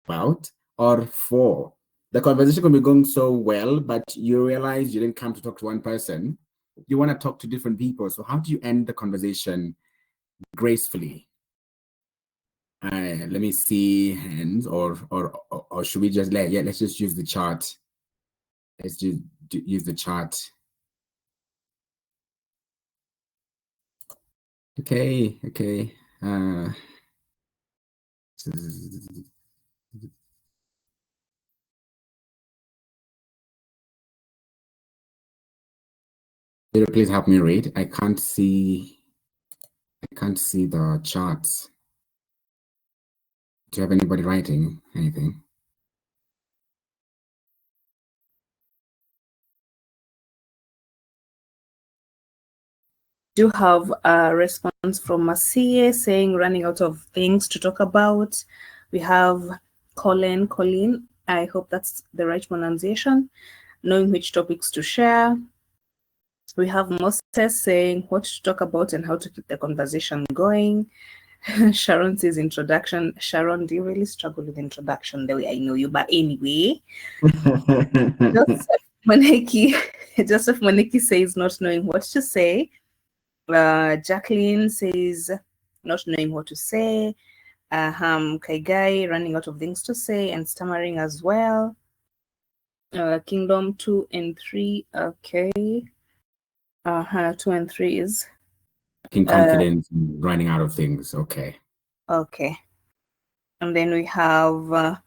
About or for. The conversation can be going so well, but you realize you didn't come to talk to one person. You want to talk to different people. So how do you end the conversation gracefully? Let me see hands, or should we just let's just use the chart. Let's just use the chart. Okay. Please help me read. I can't see the charts. Do you have anybody writing anything? Do have a response from Masie saying running out of things to talk about. We have Colleen. I hope that's the right pronunciation. Knowing which topics to share. We have Moses saying what to talk about and how to keep the conversation going. Sharon says introduction. Sharon, do you really struggle with introduction the way I know you? But anyway, Joseph Maneki says not knowing what to say. Jacqueline says not knowing what to say. Kaigai running out of things to say and stammering as well. Kingdom 2 and 3. Okay. 2 and 3 is confidence and running out of things. Okay. And then we have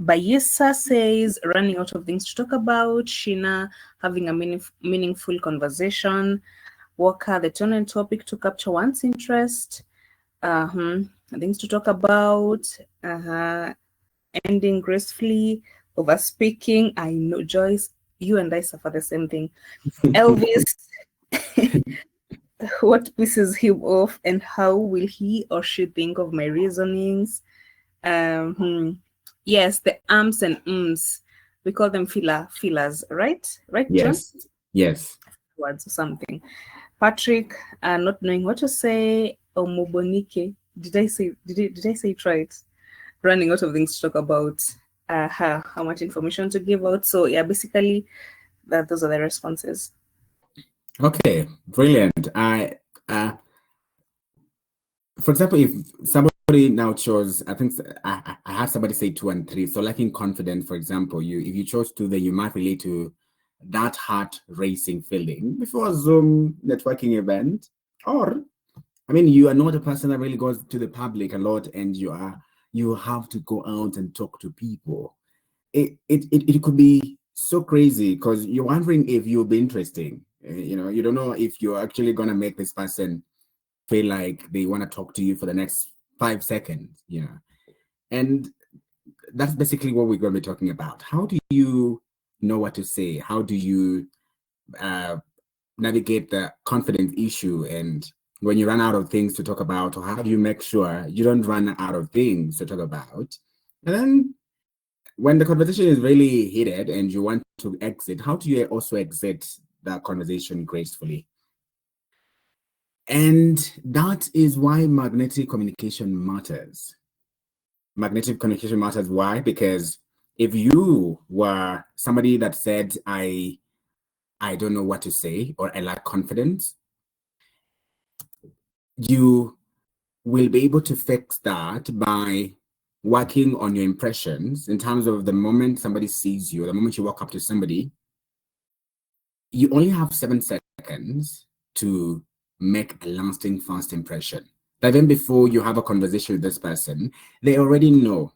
Bayisa says running out of things to talk about. Sheena having a meaningful conversation. Walker, the tone and topic to capture one's interest. Things to talk about. Ending gracefully. Over speaking. I know, Joyce, you and I suffer the same thing. Elvis, what pisses him off and how will he or she think of my reasonings? Yes, the ums and ums. We call them fillers, right? Right, yes. John? Yes. Words or something. Patrick, not knowing what to say. Omobonike. Did I say it right? Running out of things to talk about. How much information to give out. So yeah, basically those are the responses. Okay, brilliant. For example, if somebody now chose, I think I had somebody say 2 and 3. So lacking confidence, for example, if you chose 2, then you might relate to that heart racing feeling before a Zoom networking event. Or, I mean, you are not a person that really goes to the public a lot, and you have to go out and talk to people. It could be so crazy because you're wondering if you'll be interesting. You don't know if you're actually gonna make this person feel like they want to talk to you for the next 5 seconds. And that's basically what we're going to be talking about. How do you know what to say? How do you navigate the confidence issue? And when you run out of things to talk about, or how do you make sure you don't run out of things to talk about? And then when the conversation is really heated and you want to exit, how do you also exit that conversation gracefully? And that is why magnetic communication matters. Magnetic communication matters. Why? Because if you were somebody that said, I don't know what to say, or I lack confidence, you will be able to fix that by working on your impressions in terms of the moment somebody sees you, the moment you walk up to somebody, you only have 7 seconds to make a lasting first impression. But even before you have a conversation with this person, they already know.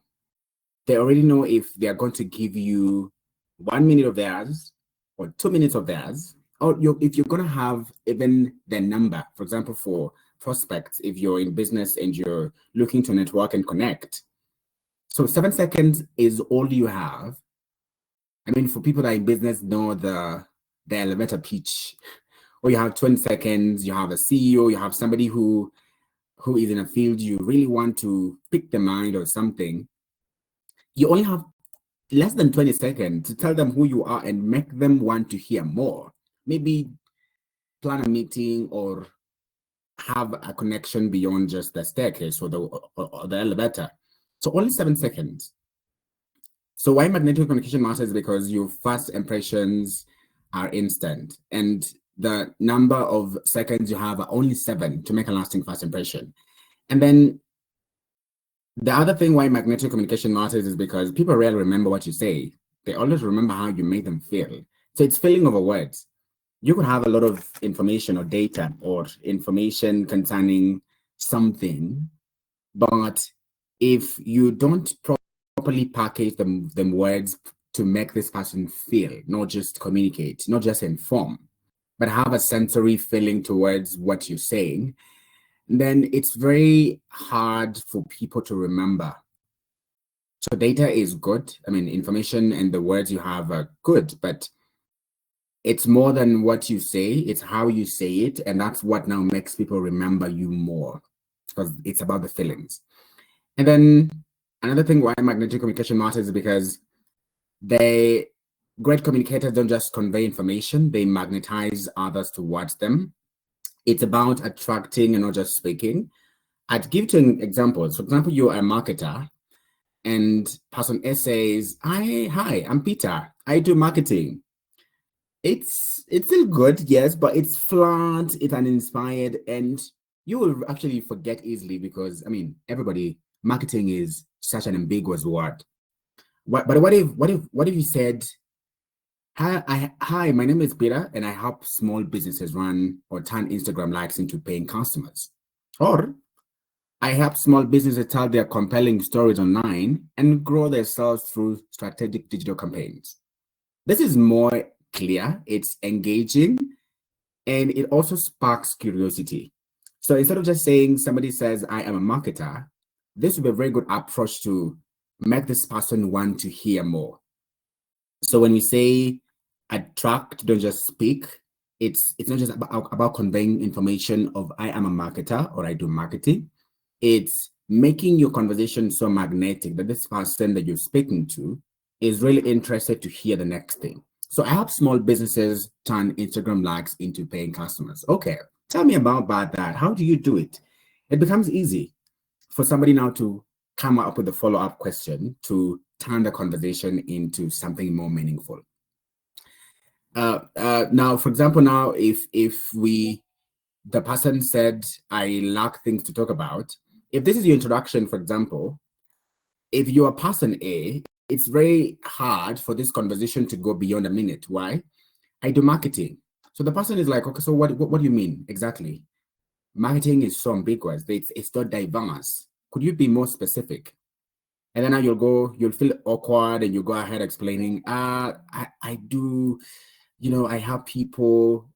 They already know if they are going to give you 1 minute of theirs or 2 minutes of theirs, or if you're going to have even their number. For example, for prospects, if you're in business and you're looking to network and connect. So 7 seconds is all you have I mean, for people that are in business know the elevator pitch, or you have 20 seconds, you have a CEO, you have somebody who is in a field you really want to pick the mind or something. You only have less than 20 seconds to tell them who you are and make them want to hear more. Maybe plan a meeting or have a connection beyond just the staircase or the elevator. So only 7 seconds. So why magnetic communication matters? Because your first impressions are instant, and the number of seconds you have are only 7 to make a lasting first impression. And then the other thing why magnetic communication matters is because people rarely remember what you say. They always remember how you made them feel. So it's feeling over words. You could have a lot of information or data or information concerning something, but if you don't properly package them words to make this person feel, not just communicate, not just inform, but have a sensory feeling towards what you're saying, then it's very hard for people to remember. So data is good. I mean, information and the words you have are good, but it's more than what you say, it's how you say it. And that's what now makes people remember you more, because it's about the feelings. And then another thing why magnetic communication matters is because great communicators don't just convey information, they magnetize others towards them. It's about attracting and not just speaking. I'd give you examples. For example, you're a marketer and person A says, hi, I'm Peter. I do marketing. It's still good, yes, but it's flat, it's uninspired, and you will actually forget easily because, I mean, marketing is such an ambiguous word. But what if you said, hi, my name is Peter, and I help small businesses run or turn Instagram likes into paying customers. Or I help small businesses tell their compelling stories online and grow their sales through strategic digital campaigns. This is more clear, it's engaging, and it also sparks curiosity. So instead of just saying somebody says, I am a marketer, this would be a very good approach to make this person want to hear more. So when we say attract, don't just speak, it's not just about conveying information of I am a marketer or I do marketing. It's making your conversation so magnetic that this person that you're speaking to is really interested to hear the next thing. So I help small businesses turn Instagram likes into paying customers. Okay, tell me about that. How do you do it? It becomes easy for somebody now to come up with a follow-up question to turn the conversation into something more meaningful. Now, for example, now if the person said, I lack things to talk about, if this is your introduction, for example, if you're person A, it's very hard for this conversation to go beyond a minute. Why? I do marketing. So the person is like, okay, so what do you mean exactly? Marketing is so ambiguous. It's not diverse. Could you be more specific? And then now you'll feel awkward and you go ahead explaining, I do, I help people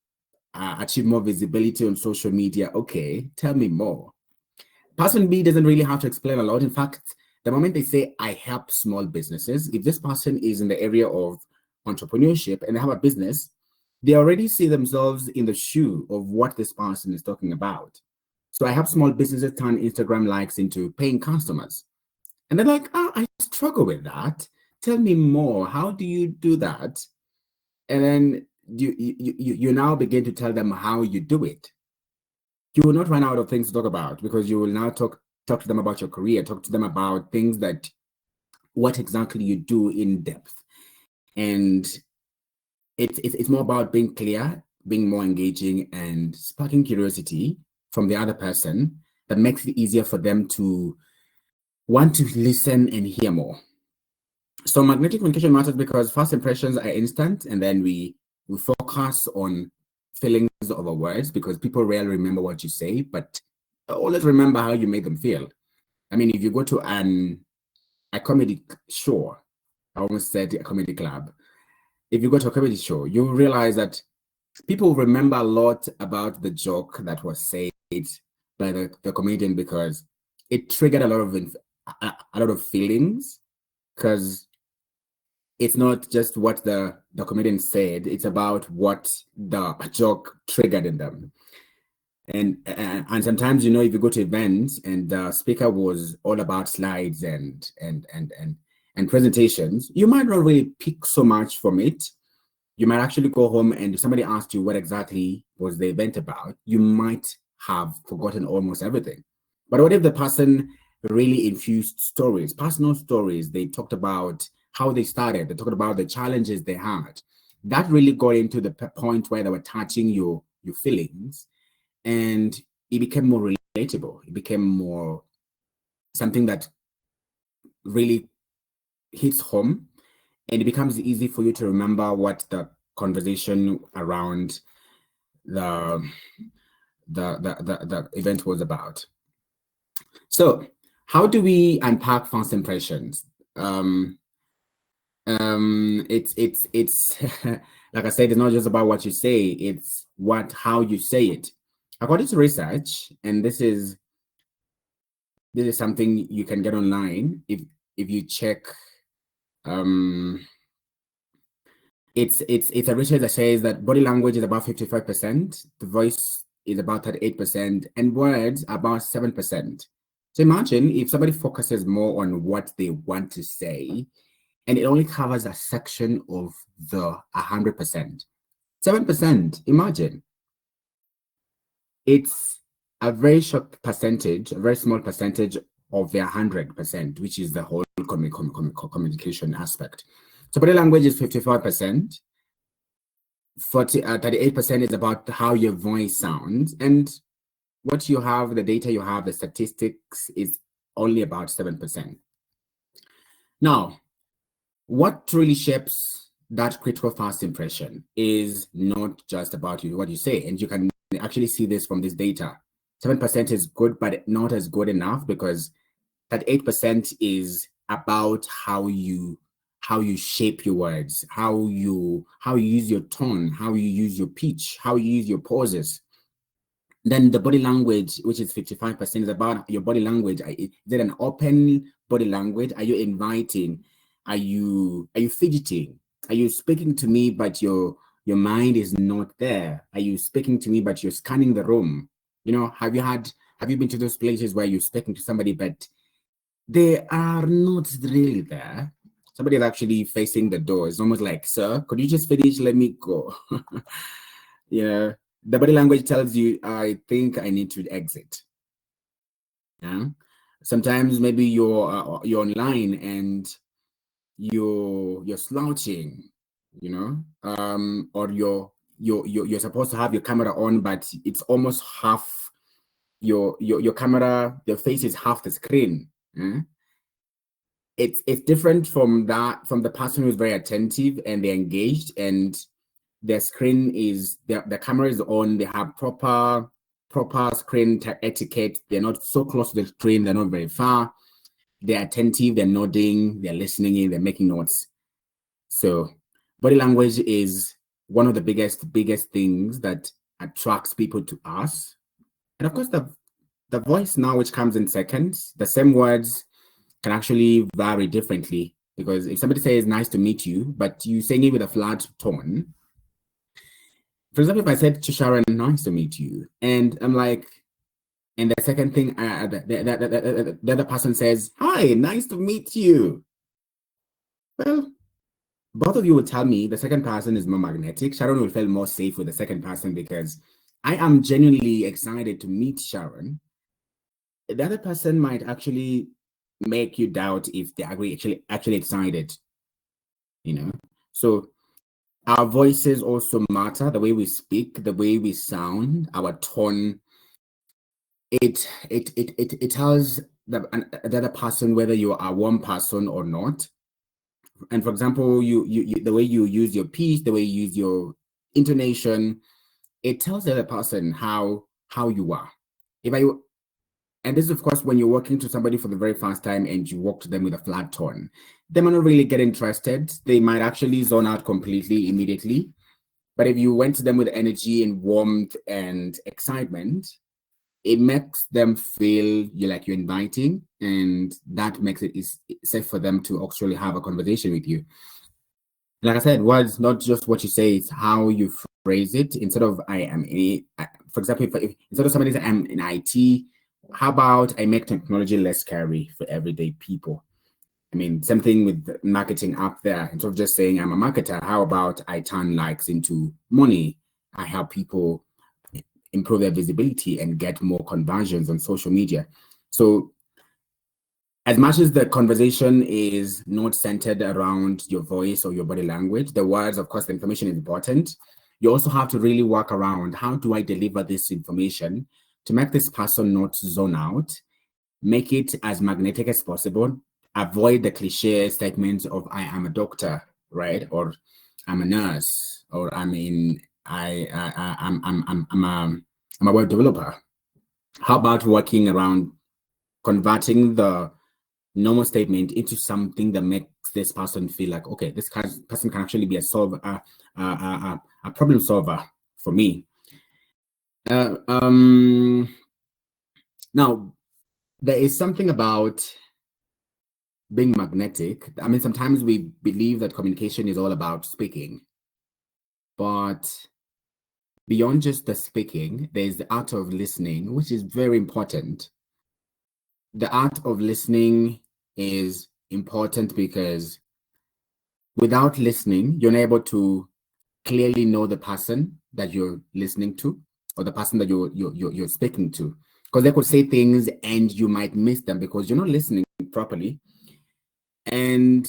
achieve more visibility on social media. Okay, tell me more. Person B doesn't really have to explain a lot. In fact, the moment they say, I help small businesses, if this person is in the area of entrepreneurship and they have a business, they already see themselves in the shoe of what this person is talking about. So I help small businesses turn Instagram likes into paying customers. And they're like, I struggle with that. Tell me more. How do you do that? And then you now begin to tell them how you do it. You will not run out of things to talk about because you will now talk to them about your career, talk to them about things that what exactly you do in depth. And it's more about being clear, being more engaging, and sparking curiosity from the other person that makes it easier for them to want to listen and hear more. So magnetic communication matters because first impressions are instant, and then we focus on feelings over words because people rarely remember what you say, but always remember how you made them feel. I mean, if you go to a comedy show, I almost said a comedy club. If you go to a comedy show, you realize that people remember a lot about the joke that was said by the comedian because it triggered a lot of feelings. Because it's not just what the comedian said, it's about what the joke triggered in them. And sometimes, you know, if you go to events and the speaker was all about slides and presentations, you might not really pick so much from it. You might actually go home, and if somebody asked you what exactly was the event about, you might have forgotten almost everything. But what if the person really infused stories, personal stories? They talked about how they started, they talked about the challenges they had. That really got into the point where they were touching your feelings, and it became more relatable. It became more something that really hits home, and it becomes easy for you to remember what the conversation around the the event was about. So how do we unpack first impressions? It's like I said, it's not just about what you say, it's how you say it. According to research, and this is something you can get online if you check. It's a research that says that body language is about 55%, the voice is about 38%, and words about 7%. So imagine if somebody focuses more on what they want to say, and it only covers a section of the 100%. 7%, imagine. It's a very short percentage, a very small percentage of the 100%, which is the whole communication aspect. So body language is 55%. 38% is about how your voice sounds, and what you have, the data you have, the statistics is only about 7%. Now, what really shapes that critical first impression is not just about what you say, and you can actually see this from this data. 7% is good, but not as good enough, because that 8% is about how you shape your words, how you use your tone, how you use your pitch, how you use your pauses. Then the body language, which is 55%, is about your body language. Is it an open body language? Are you inviting? Are you fidgeting? Are you speaking to me, but your mind is not there? Are you speaking to me, but you're scanning the room? You know, have you been to those places where you're speaking to somebody, but they are not really there? Somebody is actually facing the door. It's almost like, sir, could you just finish? Let me go. Yeah. The body language tells you, I think I need to exit. Yeah. Sometimes maybe you're online and you're slouching, you know, or you're supposed to have your camera on, but it's almost half your camera, your face is half the screen. Yeah? It's different from the person who's very attentive and they're engaged, and their screen is the camera is on, they have proper screen etiquette, they're not so close to the screen, they're not very far, they're attentive, they're nodding, they're listening in, they're making notes. So body language is one of the biggest things that attracts people to us. And of course, the voice now, which comes in seconds, the same words can actually vary differently, because if somebody says nice to meet you, but you saying it with a flat tone. For example, if I said to Sharon, nice to meet you, and I'm like, and the second thing, the other person says, hi, nice to meet you. Well, both of you will tell me the second person is more magnetic. Sharon will feel more safe with the second person because I am genuinely excited to meet Sharon. The other person might actually make you doubt if they're actually excited, you know? So our voices also matter, the way we speak, the way we sound, our tone. It tells the other person whether you are a warm person or not. And for example, you the way you use your pitch, the way you use your intonation, it tells the other person how you are. And this is, of course, when you're working to somebody for the very first time and you walk to them with a flat tone, they might not really get interested. They might actually zone out completely immediately. But if you went to them with energy and warmth and excitement, it makes them feel you're inviting, and that makes it safe for them to actually have a conversation with you. Like I said, words, not just what you say, it's how you phrase it. Instead of I am a, for example, if instead of somebody saying I'm in IT, how about I make technology less scary for everyday people? I mean, same thing with marketing up there. Instead of just saying I'm a marketer, how about I turn likes into money? I help people improve their visibility and get more conversions on social media. So as much as the conversation is not centered around your voice or your body language, the words, of course, the information is important. You also have to really work around how do I deliver this information to make this person not zone out, make it as magnetic as possible, avoid the cliche statements of I am a doctor, right? Or I'm a nurse, or I'm a web developer. How about working around converting the normal statement into something that makes this person feel like, okay, this person can actually be a problem solver for me. Now, there is something about being magnetic. I mean, sometimes we believe that communication is all about speaking, but beyond just the speaking, there's the art of listening, which is very important. The art of listening is important because without listening, you're not able to clearly know the person that you're listening to or the person that you're speaking to, because they could say things and you might miss them because you're not listening properly. And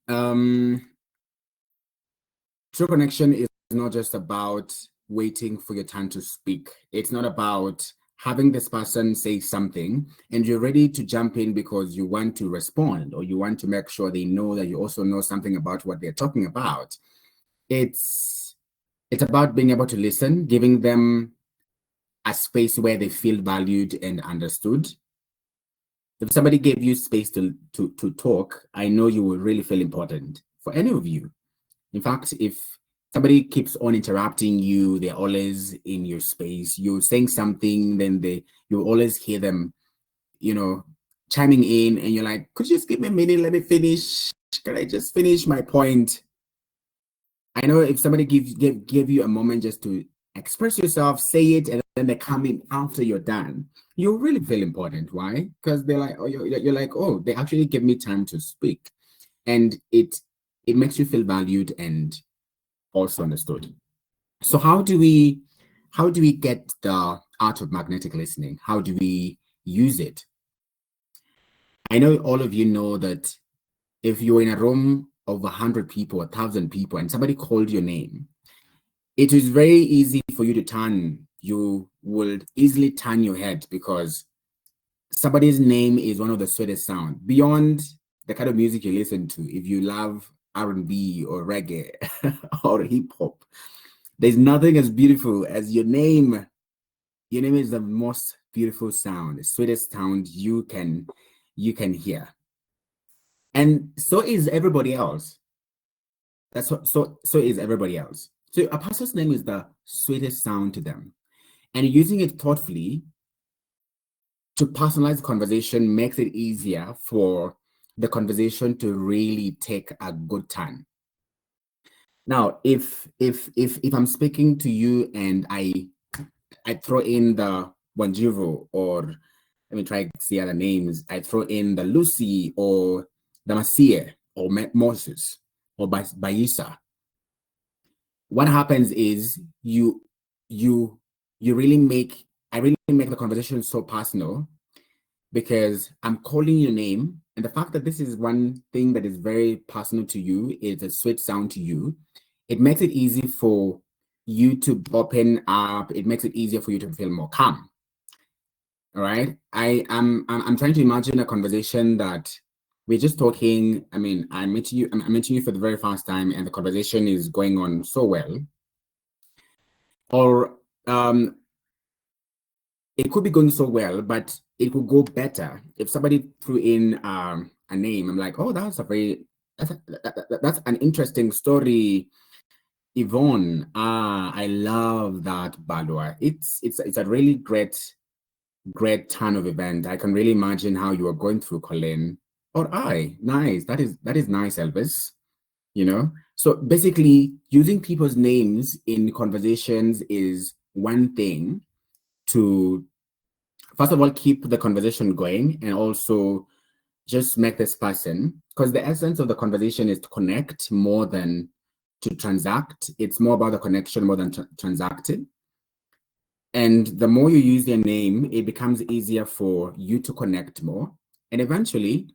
true connection is not just about waiting for your turn to speak. It's not about having this person say something and you're ready to jump in because you want to respond or you want to make sure they know that you also know something about what they're talking about. It's about being able to listen, giving them a space where they feel valued and understood. If somebody gave you space to talk, I know you will really feel important for any of you. In fact, if somebody keeps on interrupting you, they're always in your space, you're saying something, then you always hear them, chiming in, and you're like, could you just give me a minute, let me finish? Can I just finish my point? I know if somebody give you a moment just to express yourself, say it, and then they come in after you're done, you really feel important. Why? Because they're like, oh, you're like, oh, they actually give me time to speak, and it makes you feel valued and also understood. So how do we get the art of magnetic listening? How do we use it? I know all of you know that if you're in a room of 100 people, 1,000 people, and somebody called your name, it is very easy for you to turn. You will easily turn your head because somebody's name is one of the sweetest sound. Beyond the kind of music you listen to, if you love R&B or reggae or hip hop, there's nothing as beautiful as your name. Your name is the most beautiful sound, the sweetest sound you can hear. And so is everybody else. That's what so is everybody else. So a person's name is the sweetest sound to them. And using it thoughtfully to personalize the conversation makes it easier for the conversation to really take a good turn. Now, if I'm speaking to you and I throw in the Wanjiru, or let me try to see other names. I throw in the Lucy or the Masia or Moses or Baisa. What happens is I really make the conversation so personal because I'm calling your name, and the fact that this is one thing that is very personal to you, is a sweet sound to you. It makes it easy for you to open up. It makes it easier for you to feel more calm. All right. I'm trying to imagine a conversation that we're just talking. I mean, I'm meeting you for the very first time, and the conversation is going on so well. Or it could be going so well, but it could go better if somebody threw in a name. I'm like, oh, that's that's an interesting story. Yvonne, I love that Balua. It's a really great turn of event. I can really imagine how you are going through, Colin. Or nice. That is nice, Elvis. You know, So basically, using people's names in conversations is one thing to, first of all, keep the conversation going, and also just make this person, because the essence of the conversation is to connect more than to transact. It's more about the connection more than transacting. And the more you use their name, it becomes easier for you to connect more. And eventually,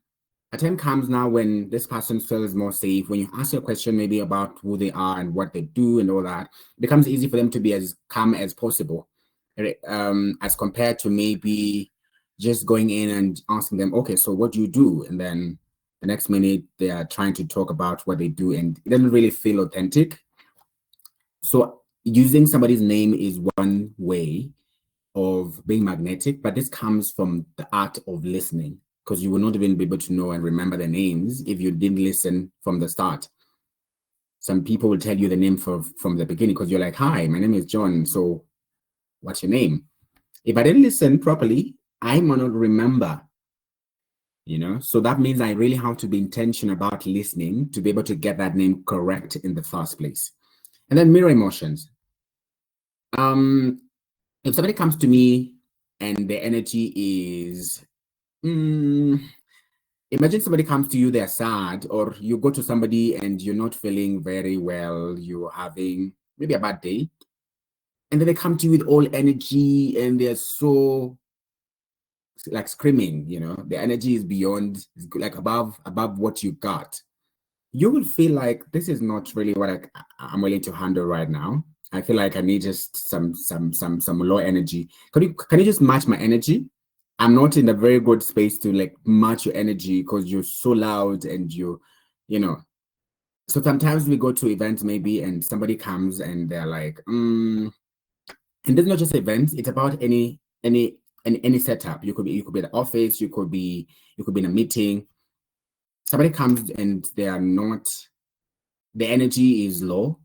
a time comes now when this person feels more safe. When you ask a question maybe about who they are and what they do and all that, it becomes easy for them to be as calm as possible, as compared to maybe just going in and asking them, okay, so what do you do? And then the next minute they are trying to talk about what they do, and it doesn't really feel authentic. So using somebody's name is one way of being magnetic, but this comes from the art of listening, because you will not even be able to know and remember the names if you didn't listen from the start. Some people will tell you the name from the beginning because you're like, hi, my name is John, so what's your name? If I didn't listen properly, I might not remember, so that means I really have to be intentional about listening to be able to get that name correct in the first place. And then mirror emotions. If somebody comes to me and the energy is, imagine somebody comes to you, they're sad, or you go to somebody and you're not feeling very well, you're having maybe a bad day, and then they come to you with all energy and they're so like screaming, the energy is beyond, like above what you got. You will feel like this is not really what I'm willing to handle right now. I feel like I need just some low energy. Can you just match my energy? I'm not in a very good space to like match your energy because you're so loud and So sometimes we go to events maybe and somebody comes and they're like, and it's not just events, it's about any setup. You could be at the office, you could be in a meeting. Somebody comes and they are not, the energy is low.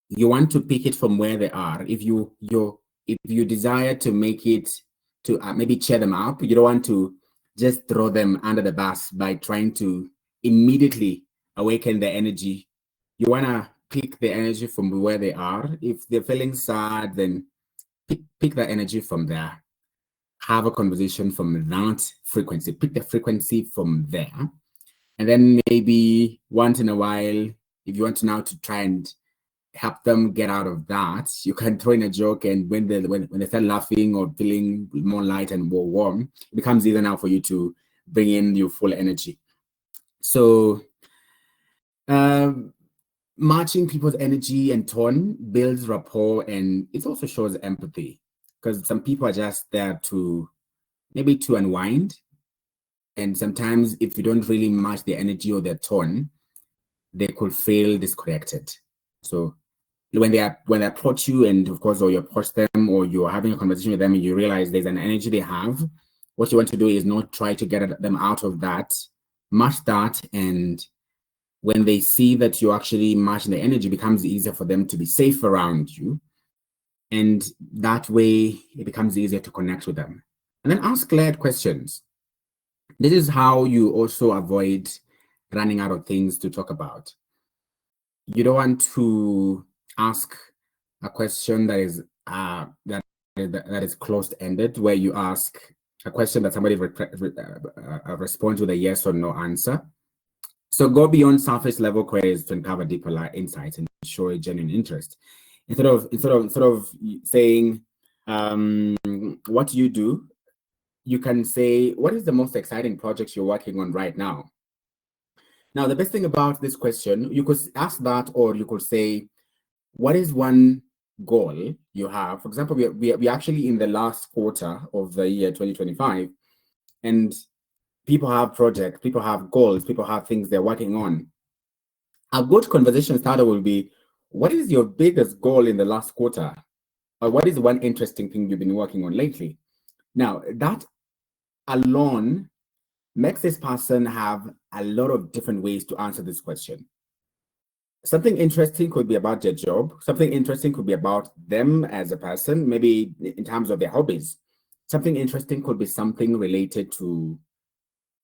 You want to pick it from where they are. If you desire to make it to maybe cheer them up, you don't want to just throw them under the bus by trying to immediately awaken the energy. You want to pick the energy from where they are. If they're feeling sad, then pick that energy from there. Have a conversation from that frequency. Pick the frequency from there. And then maybe once in a while, if you want to now to try and help them get out of that, you can throw in a joke, and when they start laughing or feeling more light and more warm, it becomes easier now for you to bring in your full energy. So matching people's energy and tone builds rapport, and it also shows empathy, because some people are just there to maybe to unwind, and sometimes if you don't really match their energy or their tone, they could feel disconnected. So when they approach you, and of course, or you approach them, or you're having a conversation with them, and you realize there's an energy they have, what you want to do is not try to get them out of that, match that, and when they see that you actually match the energy, it becomes easier for them to be safe around you, and that way it becomes easier to connect with them. And then ask layered questions. This is how you also avoid running out of things to talk about. You don't want to ask a question that is closed-ended, where you ask a question that somebody responds with a yes or no answer. So go beyond surface level queries to uncover deeper insights and show a genuine interest. Instead of saying, what do you do? You can say, what is the most exciting project you're working on right now? Now, the best thing about this question, you could ask that, or you could say, what is one goal you have? For example, we're actually in the last quarter of the year 2025, and people have projects, people have goals, people have things they're working on. A good conversation starter will be, what is your biggest goal in the last quarter? Or what is one interesting thing you've been working on lately? Now, that alone makes this person have a lot of different ways to answer this question. Something interesting could be about their job. Something interesting could be about them as a person, maybe in terms of their hobbies. Something interesting could be something related to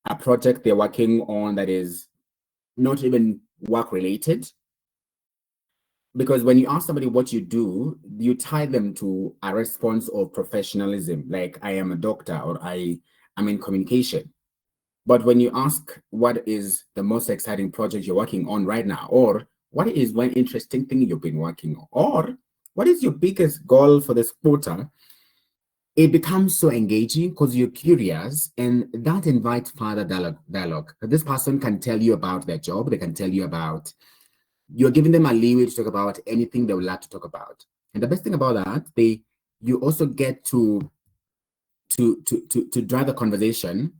a project they're working on that is not even work related. because when you ask somebody what you do, you tie them to a response of professionalism, like I am a doctor or I'm in communication. But when you ask what is the most exciting project you're working on right now, or what is one interesting thing you've been working on, or what is your biggest goal for this quarter, it becomes so engaging because you're curious, and that invites further dialogue. This person can tell you about their job, they can tell you about, you're giving them a leeway to talk about anything they would like to talk about. And the best thing about that, you also get to drive the conversation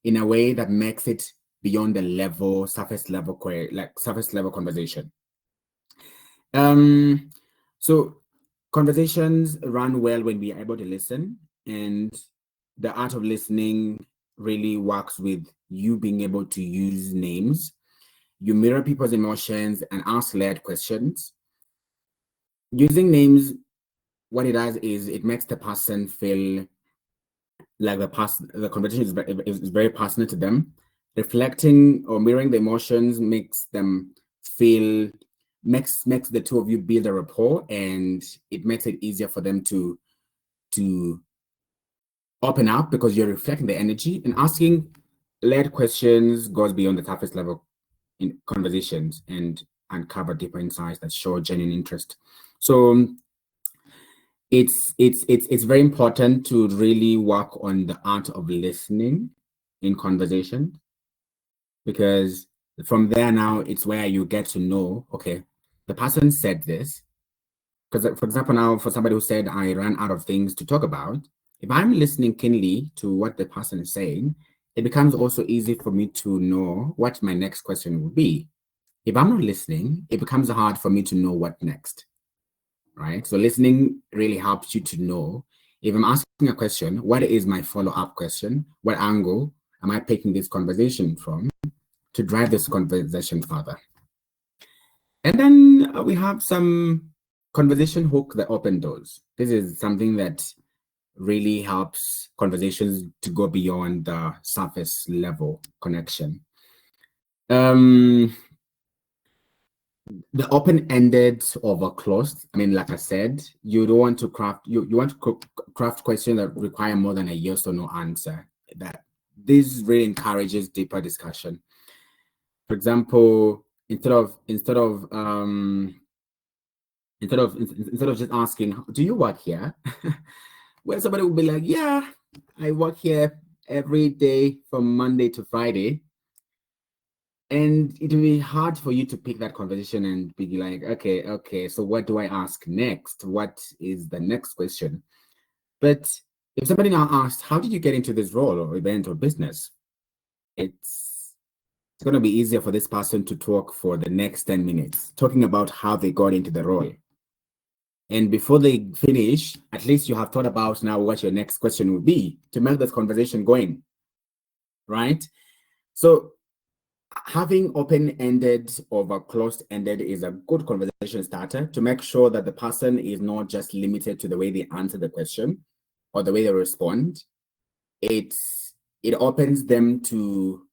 in a way that makes it beyond the surface level query, like surface level conversation. So conversations run well when we are able to listen, and the art of listening really works with you being able to use names. You mirror people's emotions and ask layered questions. Using names, what it does is it makes the person feel like the conversation is very personal to them. Reflecting or mirroring the emotions makes them feel, makes the two of you build a rapport, and it makes it easier for them to open up because you're reflecting the energy. And asking led questions goes beyond the surface level in conversations and uncover deeper insights that show genuine interest. So it's very important to really work on the art of listening in conversation, because from there now it's where you get to know, okay, the person said this. Because for example, now for somebody who said I ran out of things to talk about, if I'm listening keenly to what the person is saying, it becomes also easy for me to know what my next question will be. If I'm not listening, it becomes hard for me to know what next. Right? So listening really helps you to know, if I'm asking a question, what is my follow-up question? What angle am I taking this conversation from to drive this conversation further? And then we have some conversation hook that open doors. This is something that really helps conversations to go beyond the surface level connection. The open-ended over closed, I mean, like I said, you don't want to craft, you want to craft questions that require more than a yes or no answer. That this really encourages deeper discussion. For example, instead of just asking, do you work here? Where somebody will be like, yeah, I work here every day from Monday to Friday. And it will be hard for you to pick that conversation and be like, okay, so what do I ask next? What is the next question? But if somebody now asks, how did you get into this role or event or business? It's going to be easier for this person to talk for the next 10 minutes, talking about how they got into the role. And before they finish, at least you have thought about now what your next question will be to make this conversation going, right? So having open-ended over closed-ended is a good conversation starter to make sure that the person is not just limited to the way they answer the question or the way they respond. It opens them to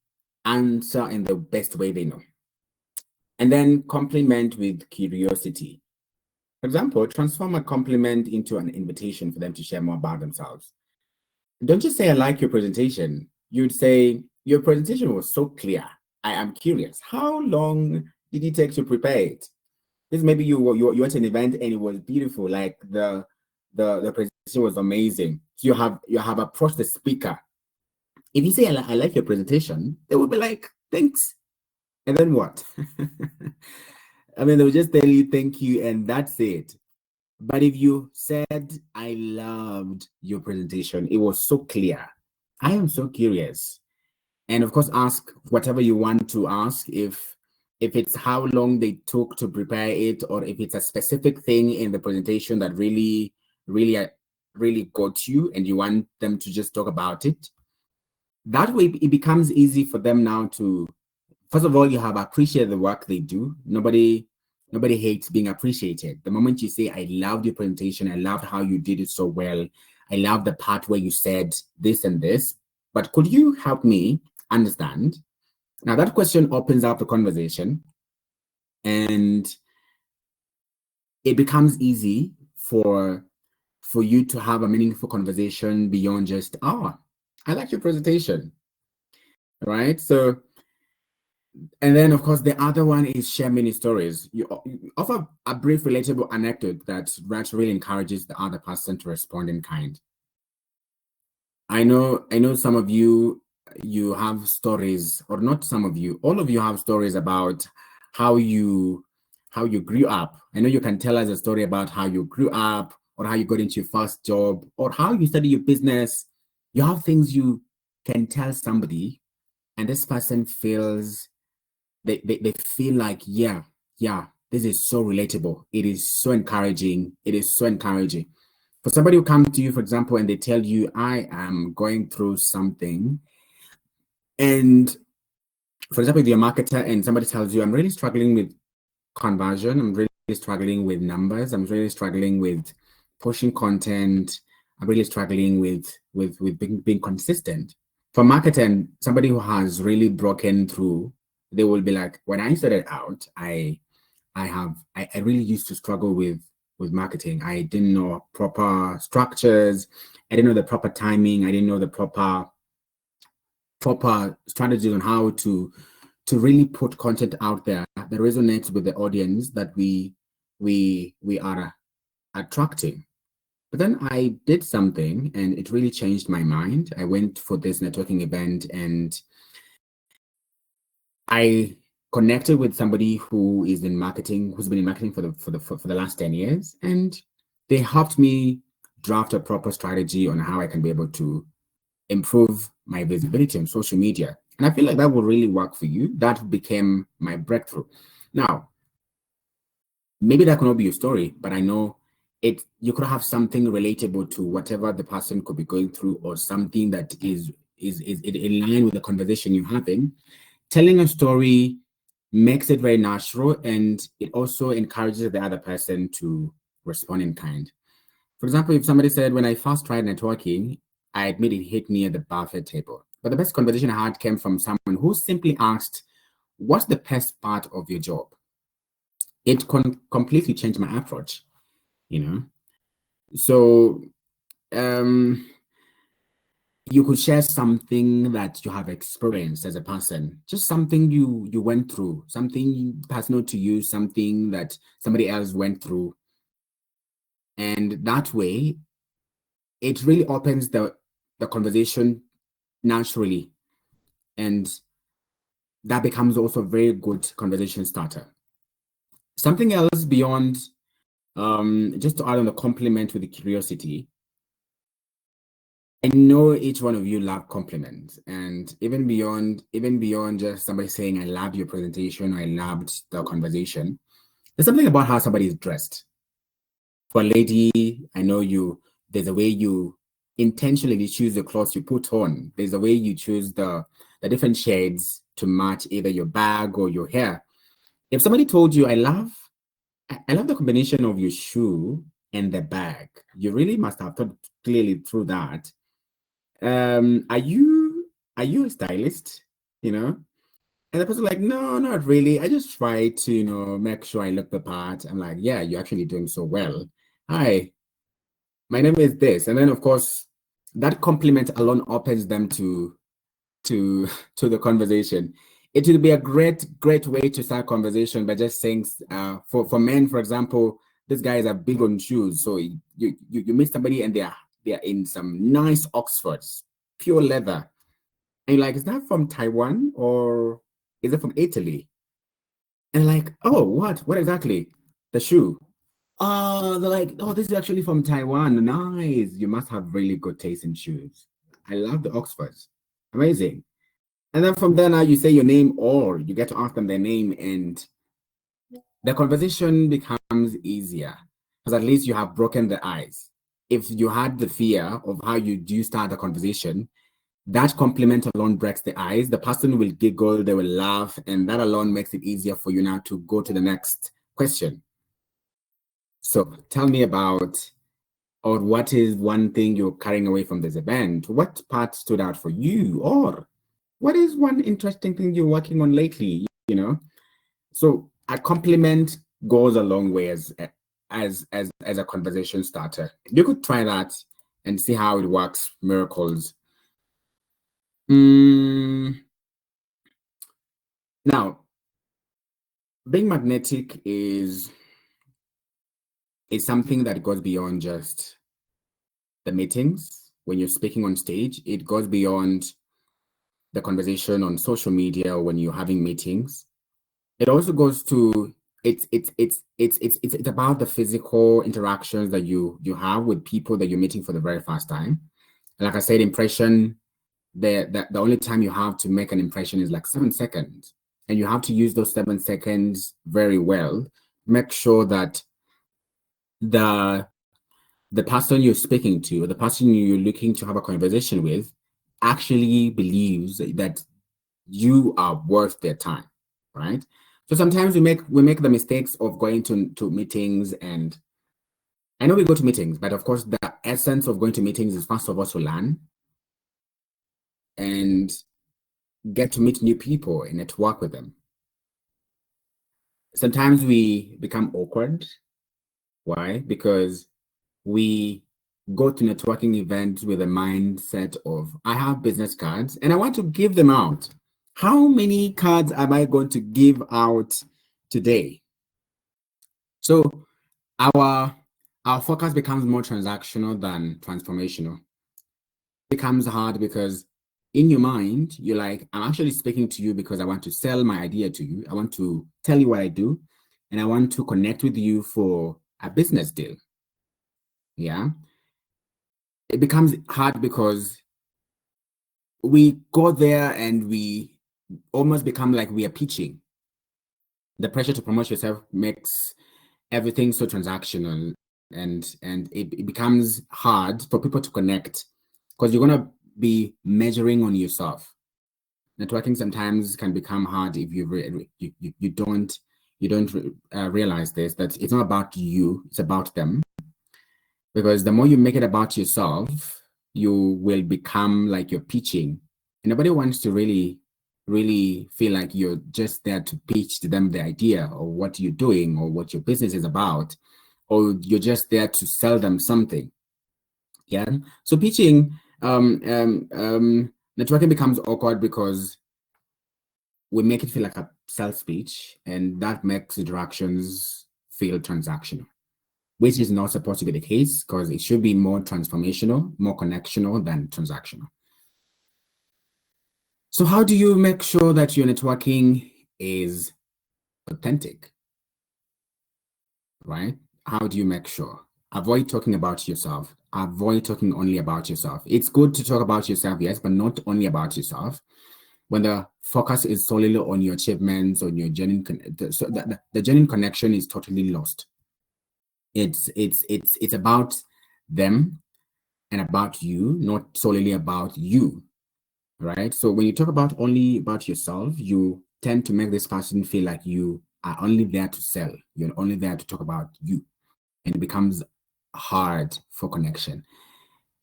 answer in the best way they know. And then compliment with curiosity. For example, transform a compliment into an invitation for them to share more about themselves. Don't just say, I like your presentation. You'd say, your presentation was so clear. I am curious. How long did it take to prepare it? This maybe you went to an event and it was beautiful, like the presentation was amazing. So you have approached the speaker. If you say, I like your presentation, they will be like, thanks. And then what? I mean, they'll just tell you thank you and that's it. But if you said, I loved your presentation, it was so clear. I am so curious. And of course, ask whatever you want to ask. If it's how long they took to prepare it, or if it's a specific thing in the presentation that really got you and you want them to just talk about it. That way, it becomes easy for them now to, first of all, you have appreciated the work they do. Nobody hates being appreciated. The moment you say, I loved your presentation, I loved how you did it so well, I love the part where you said this and this, but could you help me understand? Now that question opens up the conversation, and it becomes easy for you to have a meaningful conversation beyond just, oh, I like your presentation, right? So, and then of course the other one is share mini stories. You offer a brief relatable anecdote that really encourages the other person to respond in kind. I know some of you have stories, or not some of you, all of you have stories about how you grew up. I know you can tell us a story about how you grew up, or how you got into your first job, or how you study your business. You have things you can tell somebody, and this person feels they feel like, yeah, this is so relatable. It is so encouraging. It is so encouraging. For somebody who comes to you, for example, and they tell you, I am going through something. And for example, if you're a marketer and somebody tells you, I'm really struggling with conversion, I'm really struggling with numbers, I'm really struggling with pushing content, I'm really struggling with being consistent. For marketing, somebody who has really broken through, they will be like, when I started out, I really used to struggle with marketing. I didn't know proper structures. I didn't know the proper timing. I didn't know the proper strategies on how to really put content out there that resonates with the audience that we are attracting. But then I did something and it really changed my mind. I went for this networking event and I connected with somebody who is in marketing, who's been in marketing for the last 10 years, and they helped me draft a proper strategy on how I can be able to improve my visibility on social media. And I feel like that will really work for you. That became my breakthrough. Now, maybe that could not be your story, but I know you could have something relatable to whatever the person could be going through, or something that is in line with the conversation you're having. Telling a story makes it very natural, and it also encourages the other person to respond in kind. For example, if somebody said, when I first tried networking, I admit it hit me at the buffet table. But the best conversation I had came from someone who simply asked, what's the best part of your job? It completely changed my approach, you know? So you could share something that you have experienced as a person, just something you went through, something personal to you, something that somebody else went through. And that way, it really opens the conversation naturally. And that becomes also a very good conversation starter. Something else beyond, just to add on the compliment with the curiosity, I know each one of you love compliments, and even beyond just somebody saying, I loved your presentation, I loved the conversation, there's something about how somebody is dressed. For a lady, I know there's a way you intentionally choose the clothes you put on. There's a way you choose the different shades to match either your bag or your hair. If somebody told you, I love the combination of your shoe and the bag, you really must have thought clearly through that. Are you a stylist? You know? And the person like, no, not really. I just try to, make sure I look the part. I'm like, yeah, you're actually doing so well. Hi, my name is this. And then of course, that compliment alone opens them to the conversation. It will be a great way to start conversation by just saying, for men, for example, these guys are big on shoes. So you meet somebody and they are in some nice Oxfords, pure leather. And you're like, is that from Taiwan or is it from Italy? And like, oh, what exactly? The shoe. Oh, they're like, oh, this is actually from Taiwan. Nice. You must have really good taste in shoes. I love the Oxfords. Amazing. And then from there now you say your name, or you get to ask them their name, and the conversation becomes easier because at least you have broken the ice. If you had the fear of how you do start the conversation, that compliment alone breaks the ice. The person will giggle, they will laugh, and that alone makes it easier for you now to go to the next question. So tell me about, or what is one thing you're carrying away from this event? What part stood out for you? Or what is one interesting thing you're working on lately? So a compliment goes a long way as a conversation starter. You could try that and see how it works. Miracles. Now, being magnetic is something that goes beyond just the meetings. When you're speaking on stage, it goes beyond the conversation on social media or when you're having meetings. It also goes to it's about the physical interactions that you have with people that you're meeting for the very first time. And like I said, impression, the only time you have to make an impression is like 7 seconds, and you have to use those 7 seconds very well. Make sure that the person you're speaking to, or the person you're looking to have a conversation with, actually believes that you are worth their time, right? So sometimes we make the mistakes of going to meetings, and I know we go to meetings, but of course the essence of going to meetings is first of all to learn and get to meet new people and network with them. Sometimes we become awkward. Why? Because we go to networking events with a mindset of, I have business cards and I want to give them out. How many cards am I going to give out today? So our focus becomes more transactional than transformational. It becomes hard because in your mind, you're like, I'm actually speaking to you because I want to sell my idea to you. I want to tell you what I do, and I want to connect with you for a business deal. Yeah. It becomes hard because we go there and we almost become like we are pitching. The pressure to promote yourself makes everything so transactional, and it becomes hard for people to connect because you're going to be measuring on yourself. Networking sometimes can become hard if you don't realize this, that it's not about you, it's about them. Because the more you make it about yourself, you will become like you're pitching. And nobody wants to really feel like you're just there to pitch to them the idea or what you're doing or what your business is about, or you're just there to sell them something. Yeah. So pitching, networking becomes awkward because we make it feel like a sales speech, and that makes interactions feel transactional, which is not supposed to be the case because it should be more transformational, more connectional than transactional. So how do you make sure that your networking is authentic, right? How do you make sure? Avoid talking about yourself. Avoid talking only about yourself. It's good to talk about yourself, yes, but not only about yourself. When the focus is solely on your achievements, on your genuine, so the genuine connection is totally lost. It's about them and about you, not solely about you, right? So when you talk about only about yourself, you tend to make this person feel like you are only there to sell. You're only there to talk about you, and it becomes hard for connection.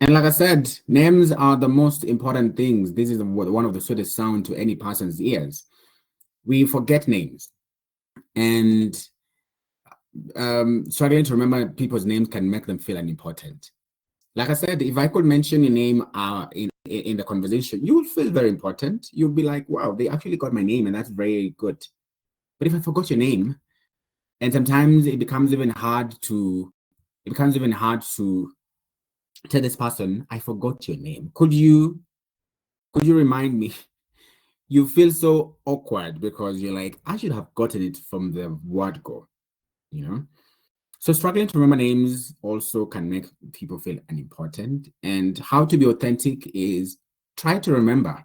And like I said, names are the most important things. This is one of the sweetest sound to any person's ears. We forget names, and struggling to remember people's names can make them feel unimportant. Like I said, if I could mention your name in the conversation, you would feel very important. You'll be like, wow, they actually got my name, and that's very good. But if I forgot your name, and sometimes it becomes even hard to tell this person, I forgot your name. Could you remind me? You feel so awkward because you're like, I should have gotten it from the word go, you know? So struggling to remember names also can make people feel unimportant. And how to be authentic is try to remember.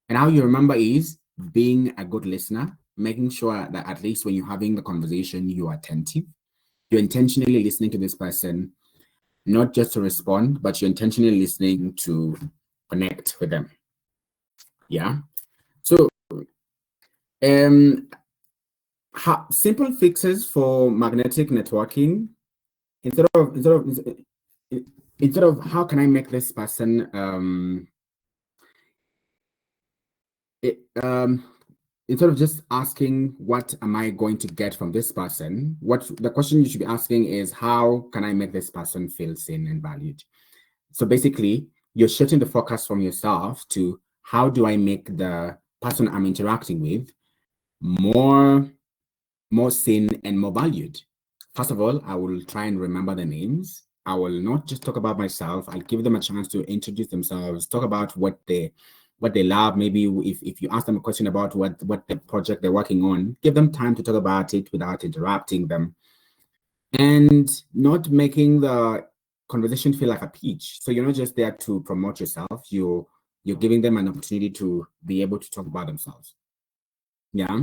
And how you remember is being a good listener, making sure that at least when you're having the conversation, you're attentive. You're intentionally listening to this person, not just to respond, but you're intentionally listening to connect with them. Yeah. So simple fixes for magnetic networking. Instead of how can I make this person instead of just asking, what am I going to get from this person? What the question you should be asking is, how can I make this person feel seen and valued? So basically, you're shifting the focus from yourself to how do I make the person I'm interacting with more seen and more valued. First of all, I will try and remember the names. I will not just talk about myself. I'll give them a chance to introduce themselves, talk about what they love. Maybe if you ask them a question about what the project they're working on, give them time to talk about it without interrupting them, and not making the conversation feel like a pitch. So you're not just there to promote yourself. You're giving them an opportunity to be able to talk about themselves. Yeah.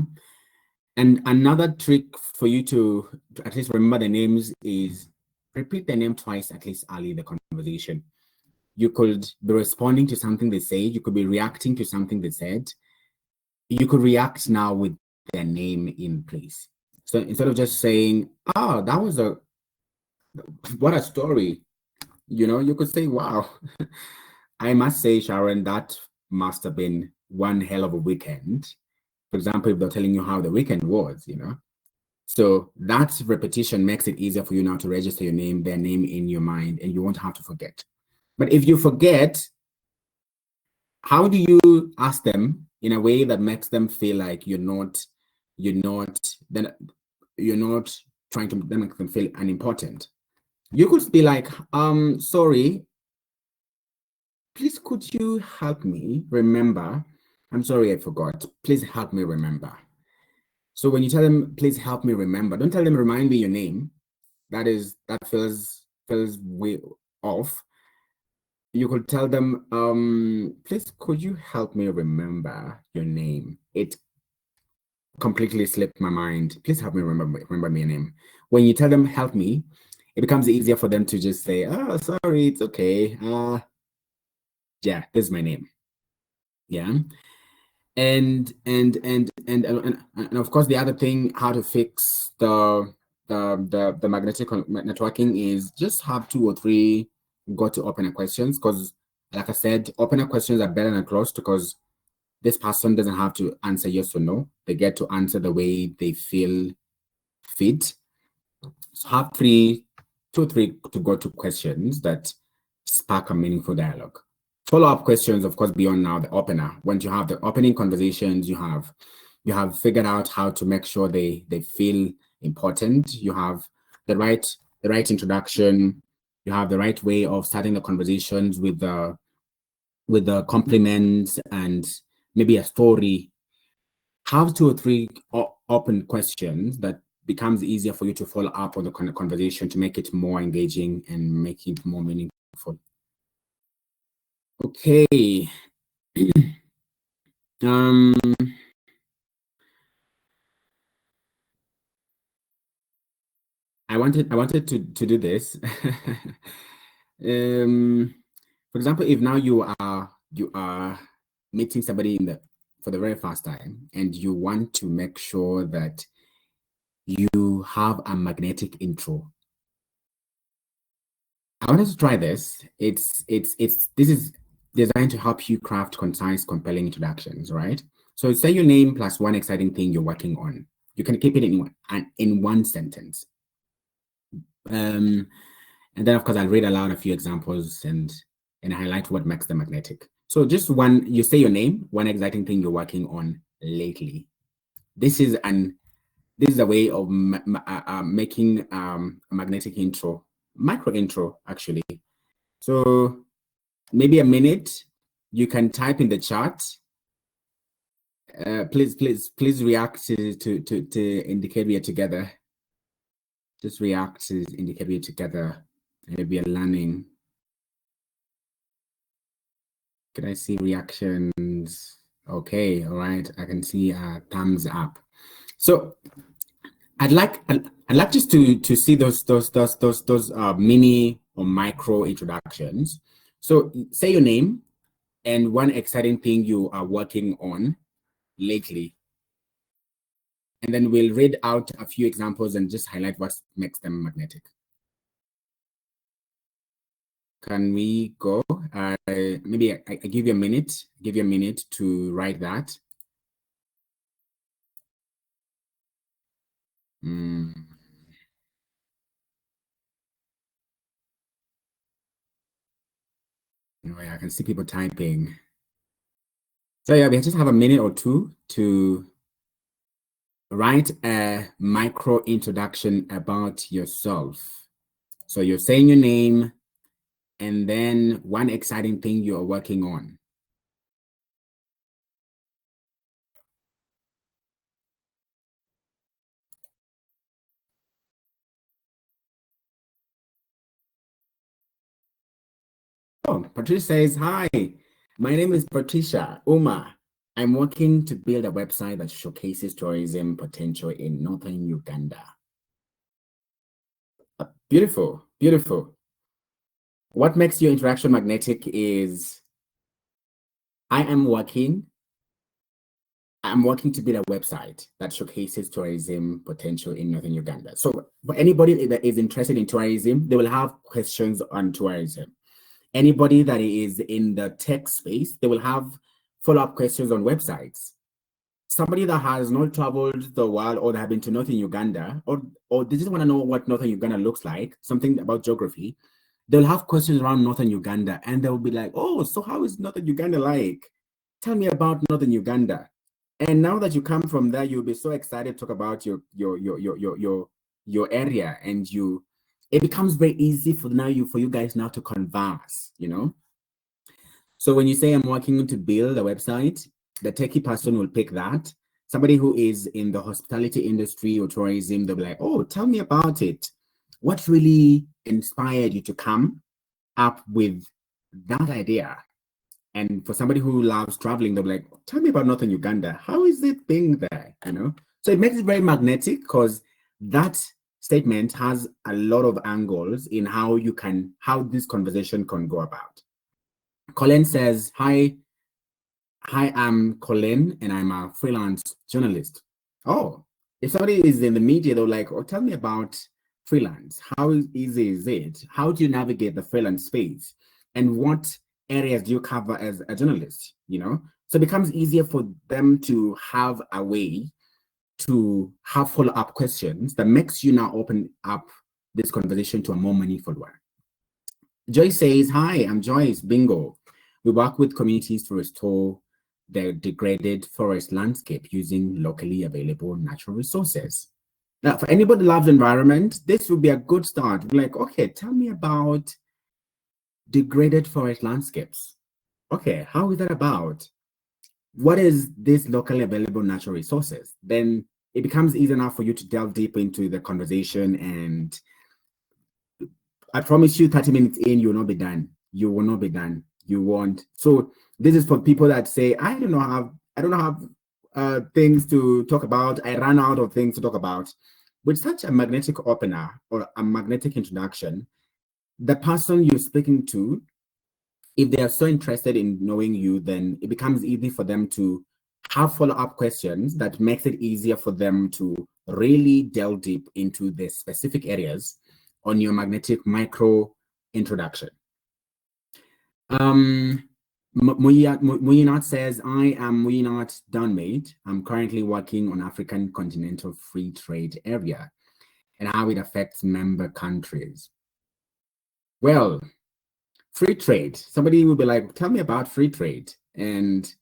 And another trick for you to at least remember the names is repeat the name twice at least early in the conversation. You could be responding to something they said. You could be reacting to something they said. You could react now with their name in place. So instead of just saying, "Oh, that was what a story," you could say, "Wow, I must say, Sharon, that must have been one hell of a weekend." For example, if they're telling you how the weekend was. So that repetition makes it easier for you now to register their name in your mind, and you won't have to forget. But if you forget, how do you ask them in a way that makes them feel like then you're not trying to make them feel unimportant? You could be like, sorry, please could you help me remember? I'm sorry I forgot. Please help me remember. So when you tell them, please help me remember, don't tell them remind me your name. That feels way off. You could tell them, please could you help me remember your name? It completely slipped my mind. Please help me remember my name. When you tell them help me, it becomes easier for them to just say, oh, sorry, it's okay. Yeah, this is my name. Yeah. And of course, the other thing, how to fix the magnetic networking is just have 2 or 3 go to opener questions, because like I said, opener questions are better than closed, because this person doesn't have to answer yes or no. They get to answer the way they feel fit. So have 2 or 3 to go to questions that spark a meaningful dialogue. Follow-up questions, of course, beyond now the opener. Once you have the opening conversations, you have figured out how to make sure they feel important. You have the right introduction. You have the right way of starting the conversations with the compliments and maybe a story. Have 2 or 3 open questions that becomes easier for you to follow up on the conversation to make it more engaging and make it more meaningful. Okay. I wanted to do this. For example, if now you are meeting somebody for the very first time, and you want to make sure that you have a magnetic intro. I wanted to try this. This is designed to help you craft concise, compelling introductions, right? So say your name plus one exciting thing you're working on. You can keep it in one sentence. And then of course I'll read aloud a few examples and highlight what makes them magnetic. So just you say your name, one exciting thing you're working on lately. This is a way of making a magnetic intro, micro intro actually. So maybe a minute. You can type in the chat. Please react to indicate we are together. Just react to indicate we are together. Maybe a learning. Can I see reactions? Okay, all right. I can see a thumbs up. So I'd like just to see those mini or micro introductions. So say your name and one exciting thing you are working on lately. And then we'll read out a few examples and just highlight what makes them magnetic. Can we go? Maybe I give you a minute to write that. Mm. Oh, yeah, I can see people typing. So yeah, we just have a minute or two to write a micro introduction about yourself. So you're saying your name and then one exciting thing you're working on. Oh, Patricia says, hi, my name is Patricia Uma. I'm working to build a website that showcases tourism potential in northern Uganda. Beautiful, beautiful. What makes your interaction magnetic is I'm working to build a website that showcases tourism potential in northern Uganda. So for anybody that is interested in tourism, they will have questions on tourism. Anybody that is in the tech space, they will have follow-up questions on websites. Somebody that has not traveled the world or they have been to northern Uganda, or they just want to know what northern Uganda looks like, something about geography, they'll have questions around northern Uganda and they'll be like, oh, so how is northern Uganda like? Tell me about northern Uganda. And now that you come from there, you'll be so excited to talk about your area, and it becomes very easy for you guys now to converse, you know. So when you say I'm working to build a website, the techie person will pick that. Somebody who is in the hospitality industry or tourism, they'll be like, oh, tell me about it. What really inspired you to come up with that idea? And for somebody who loves traveling, they'll be like, tell me about northern Uganda. How is it being there? You know? So it makes it very magnetic because that statement has a lot of angles in how this conversation can go about. Colin says, hi, I'm Colin and I'm a freelance journalist. Oh, if somebody is in the media, they're like, oh, tell me about freelance. How easy is it? How do you navigate the freelance space? And what areas do you cover as a journalist? You know, so it becomes easier for them to have a way to have follow-up questions that makes you now open up this conversation to a more meaningful one. Joyce says, hi, I'm Joyce, bingo. We work with communities to restore the degraded forest landscape using locally available natural resources. Now, for anybody who loves environment, this would be a good start. Like, okay, tell me about degraded forest landscapes. Okay, how is that about? What is this locally available natural resources? Then it becomes easy enough for you to delve deep into the conversation, and I promise you 30 minutes in, you'll not be done. You will not be done. You won't. So this is for people that say, I don't have things to talk about. I ran out of things to talk about. With such a magnetic opener or a magnetic introduction, the person you're speaking to, if they are so interested in knowing you, then it becomes easy for them to have follow-up questions that makes it easier for them to really delve deep into the specific areas on your magnetic micro introduction. Muyinat says, I am Muyinat Dunmaid. I'm currently working on African Continental Free Trade Area and how it affects member countries. Well, free trade. Somebody will be like, tell me about free trade. And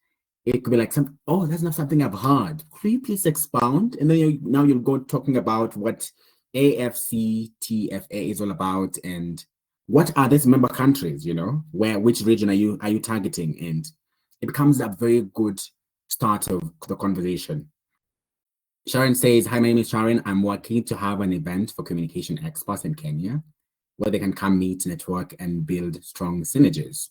it could be like, oh, that's not something I've heard. Could you please expound? And then now you'll go talking about what AFCTFA is all about and what are these member countries, you know, which region are you targeting? And it becomes a very good start of the conversation. Sharon says, hi, my name is Sharon. I'm working to have an event for communication experts in Kenya where they can come meet, network, and build strong synergies.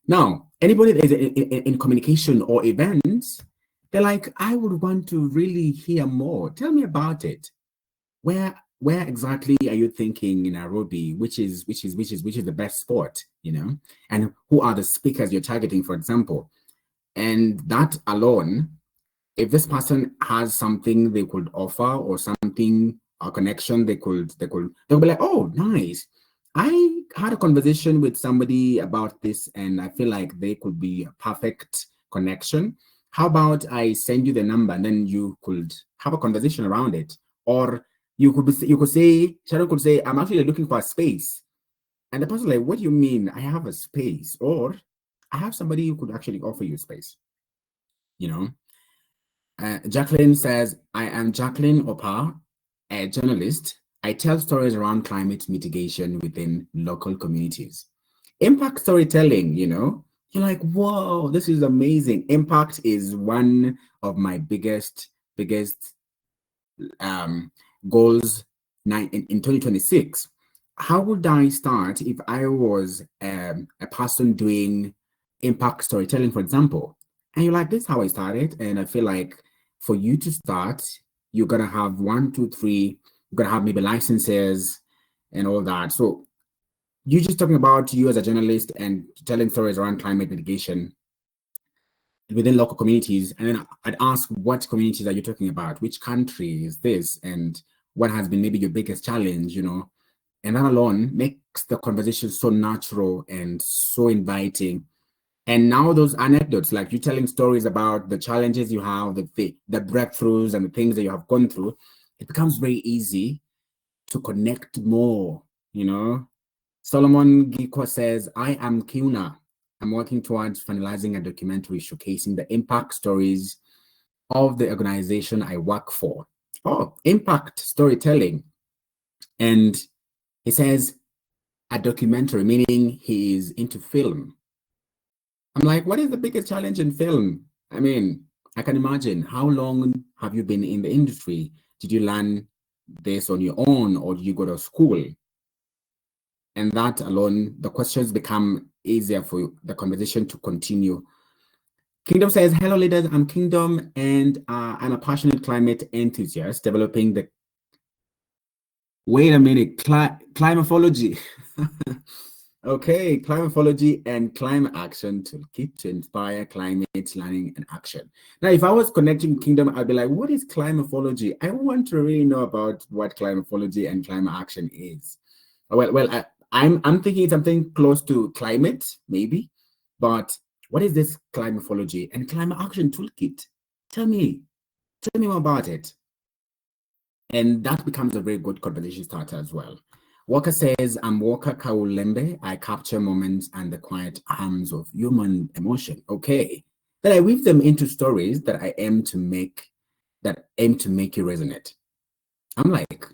Now, anybody that is in communication or events, they're like, I would want to really hear more. Tell me about it. Where exactly are you thinking in Nairobi? Which is the best spot, you know? And who are the speakers you're targeting, for example? And that alone, if this person has something they could offer or something, a connection they'll be like, oh, nice. I had a conversation with somebody about this and I feel like they could be a perfect connection. How about I send you the number and then you could have a conversation around it? Or you could say, Sharon could say, I'm actually looking for a space. And the person like, what do you mean? I have a space, or I have somebody who could actually offer you space. You know, Jacqueline says, I am Jacqueline Opa, a journalist. I tell stories around climate mitigation within local communities. Impact storytelling, you're like, whoa, this is amazing. Impact is one of my biggest goals in 2026. How would I start if I was a person doing impact storytelling, for example? And you're like, this is how I started. And I feel like for you to start, you're going to have 1, 2, 3, you're going to have maybe licenses and all that. So you're just talking about you as a journalist and telling stories around climate mitigation within local communities. And then I'd ask, what communities are you talking about? Which country is this? And what has been maybe your biggest challenge, And that alone makes the conversation so natural and so inviting. And now those anecdotes, like you telling stories about the challenges you have, the breakthroughs and the things that you have gone through, it becomes very easy to connect more, Solomon Giko says, I am Kiuna. I'm working towards finalizing a documentary showcasing the impact stories of the organization I work for. Oh, impact storytelling. And he says, a documentary, meaning he is into film. I'm like, what is the biggest challenge in film? I mean, I can imagine. How long have you been in the industry? Did you learn this on your own, or did you go to school? And that alone, the questions become easier for the conversation to continue. Kingdom says, hello leaders, I'm Kingdom, and I'm a passionate climate enthusiast developing the, wait a minute, climatology. Okay, climatology and climate action toolkit to inspire climate learning and action. Now, if I was connecting Kingdom, I'd be like, what is climatology? I want to really know about what climatology and climate action is. Well, I'm thinking something close to climate, maybe, but what is this climatology and climate action toolkit? Tell me more about it. And that becomes a very good conversation starter as well. Walker says, I'm Walker Kaulembe. I capture moments and the quiet arms of human emotion. Okay. Then I weave them into stories that aim to make you resonate. I'm like,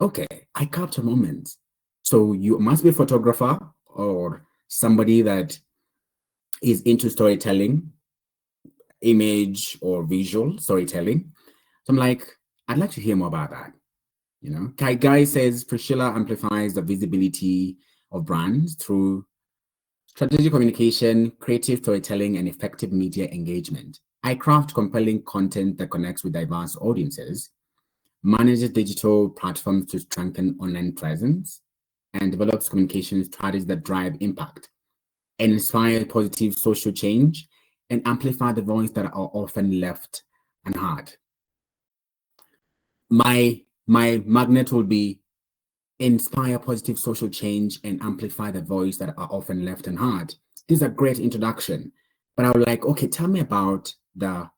okay, I capture moments. So you must be a photographer or somebody that is into storytelling, image or visual storytelling. So I'm like, I'd like to hear more about that. Kai Guy says Priscilla amplifies the visibility of brands through strategic communication, creative storytelling, and effective media engagement. I craft compelling content that connects with diverse audiences, manages digital platforms to strengthen online presence, and develops communication strategies that drive impact and inspire positive social change and amplify the voice that are often left unheard. My magnet will be inspire positive social change and amplify the voice that are often left unheard. This is a great introduction, but I would like, okay, tell me about the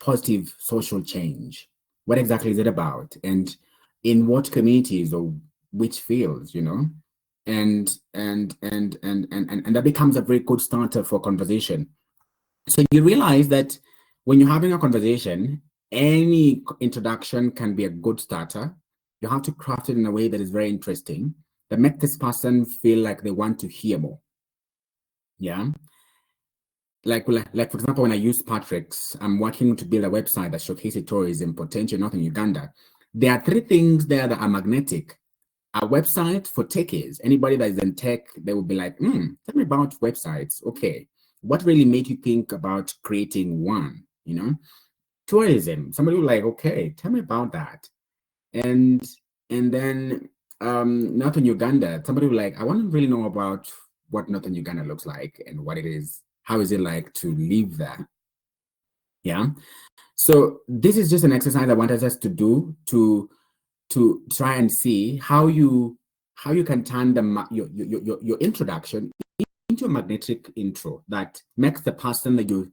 positive social change. What exactly is it about? And in what communities or which fields, And that becomes a very good starter for conversation. So you realize that when you're having a conversation, any introduction can be a good starter. You have to craft it in a way that is very interesting, that make this person feel like they want to hear more. Yeah. Like for example, when I use Patrick's, I'm working to build a website that showcases tourism potential in northern Uganda. There are 3 things there that are magnetic. A website for techies. Anybody that is in tech, they will be like, tell me about websites. Okay. What really made you think about creating one? Tourism. Somebody will like, okay, tell me about that. And then Northern Uganda, somebody will like, I want to really know about what Northern Uganda looks like and what it is. How is it like to live there? Yeah. So this is just an exercise I wanted us to do to try and see how you can turn your introduction into a magnetic intro that makes the person that you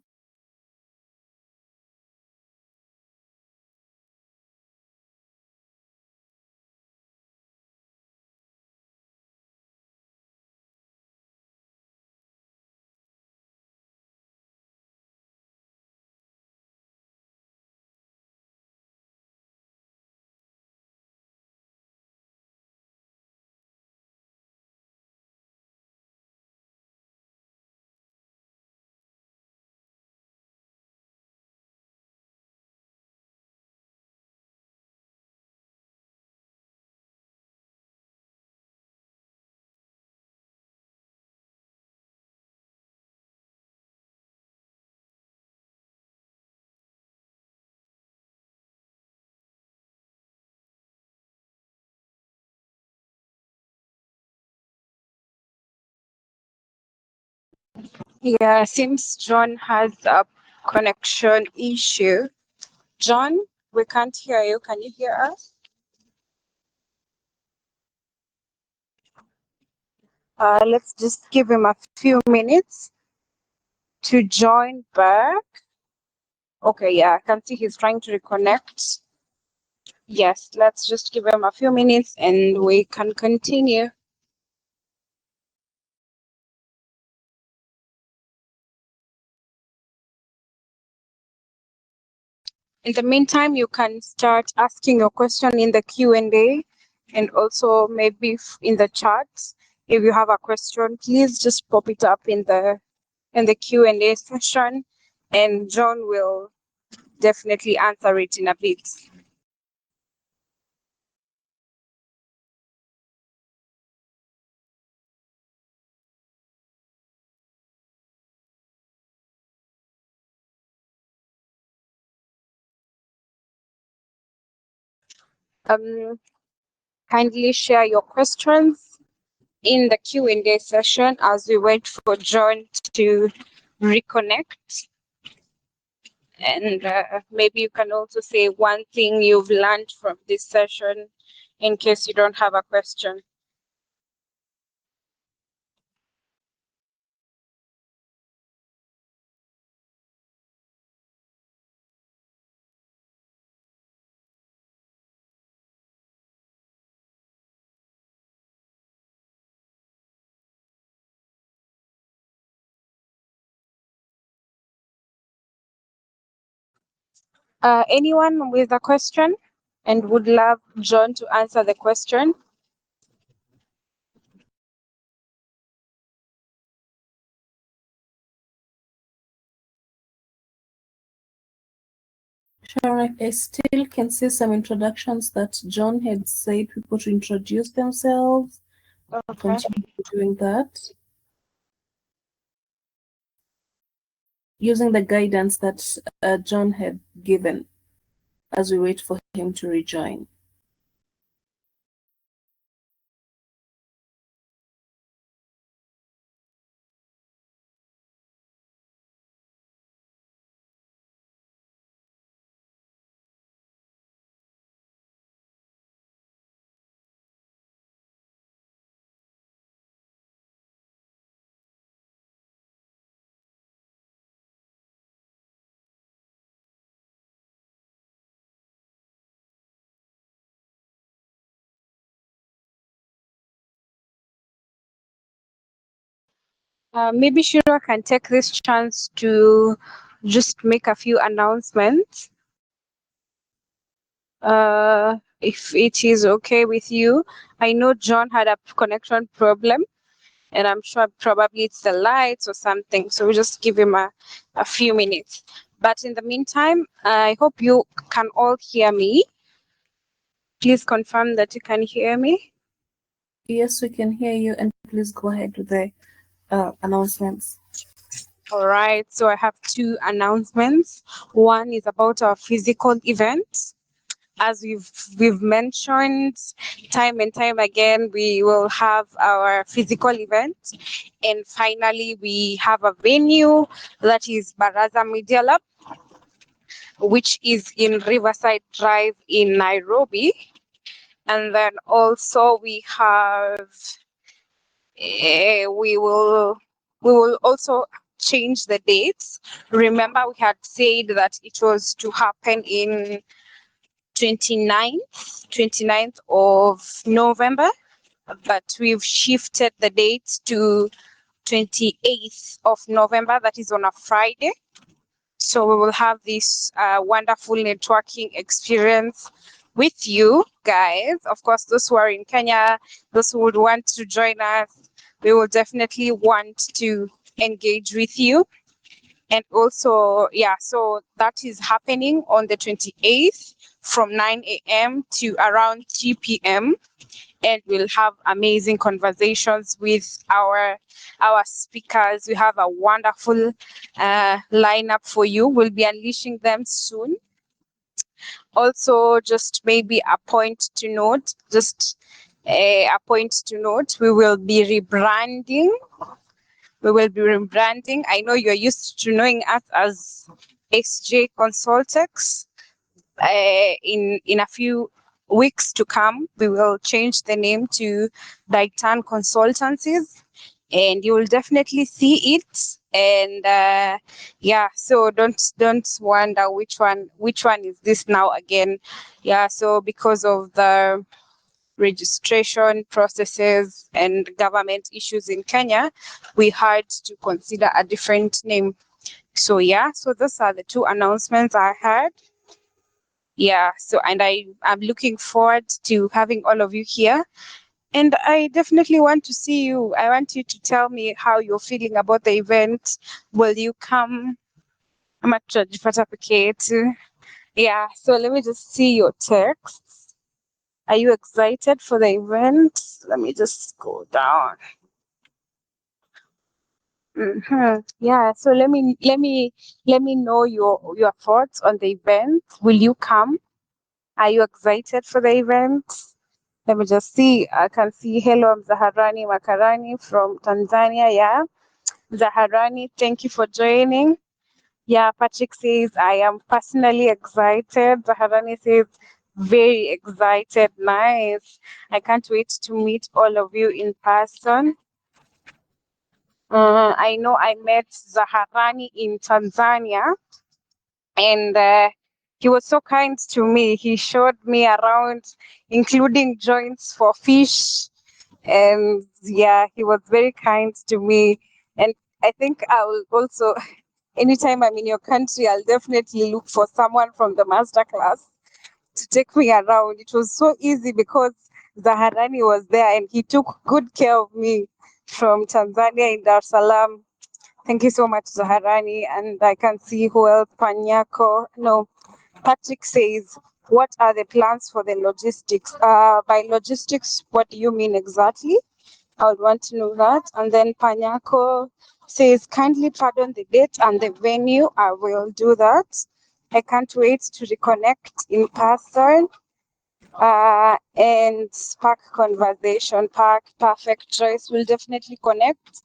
Yeah, seems John has a connection issue. John, we can't hear you. Can you hear us? Let's just give him a few minutes to join back. Okay, yeah, I can see he's trying to reconnect. Yes, let's just give him a few minutes and we can continue. In the meantime, you can start asking your question in the Q&A and also maybe in the chat. If you have a question, please just pop it up in the Q&A session and John will definitely answer it in a bit. Kindly share your questions in the Q&A session as we wait for John to reconnect. And maybe you can also say one thing you've learned from this session in case you don't have a question. Anyone with a question and would love John to answer the question? Sure, I still can see some introductions that John had said people to introduce themselves. Okay. Continue doing that. Using the guidance that John had given as we wait for him to rejoin. Maybe Shira can take this chance to just make a few announcements. If it is okay with you. I know John had a connection problem and I'm sure probably it's the lights or something. So we just give him a few minutes. But in the meantime, I hope you can all hear me. Please confirm that you can hear me. Yes, we can hear you, and please go ahead with the announcements. All right, so I have two announcements. One is about our physical event. As we've mentioned time and time again, we will have our physical event. And finally, we have a venue that is Baraza Media Lab, which is in Riverside Drive in Nairobi. And then also we have we will also change the dates. Remember, we had said that it was to happen in 29th of November, but we've shifted the date to 28th of November, that is on a Friday. So we will have this wonderful networking experience with you guys. Of course, those who are in Kenya, those who would want to join us, we will definitely want to engage with you. And also, yeah, so that is happening on the 28th from 9 a.m. to around 3 p.m. And we'll have amazing conversations with our speakers. We have a wonderful lineup for you. We'll be unleashing them soon. Also, just maybe a point to note, we will be rebranding. We will be rebranding. I know you're used to knowing us as XJ Consultex. In a few weeks to come, we will change the name to Daitan Consultancies, and you will definitely see it. And yeah, so don't wonder which one is this now again. Yeah, so because of the registration processes and government issues in Kenya, we had to consider a different name. So yeah, so those are the two announcements I had. Yeah, so and I'm looking forward to having all of you here. And I definitely want to see you. I want you to tell me how you're feeling about the event. Will you come? Ama tutajipata peke yetu. Yeah, so let me just see your texts. Are you excited for the event? Let me just go down. Yeah, so let me know your thoughts on the event. Will you come? Are you excited for the event? Let me just see. I can see hello, I'm Zaharani Makarani from Tanzania. Yeah, Zaharani, thank you for joining. Yeah, Patrick says I am personally excited. Zaharani says very excited. Nice. I can't wait to meet all of you in person. I know I met Zaharani in Tanzania, and he was so kind to me. He showed me around, including joints for fish, and yeah, he was very kind to me. And I think I will also, anytime I'm in your country, I'll definitely look for someone from the masterclass to take me around. It was so easy because Zaharani was there and he took good care of me from Tanzania in Dar es Salaam. Thank you so much, Zaharani. And I can see who else, Panyako. No, Patrick says, what are the plans for the logistics? By logistics, what do you mean exactly? I would want to know that. And then Panyako says, kindly pardon the date and the venue. I will do that. I can't wait to reconnect in person and spark conversation. Perfect choice. We'll definitely connect.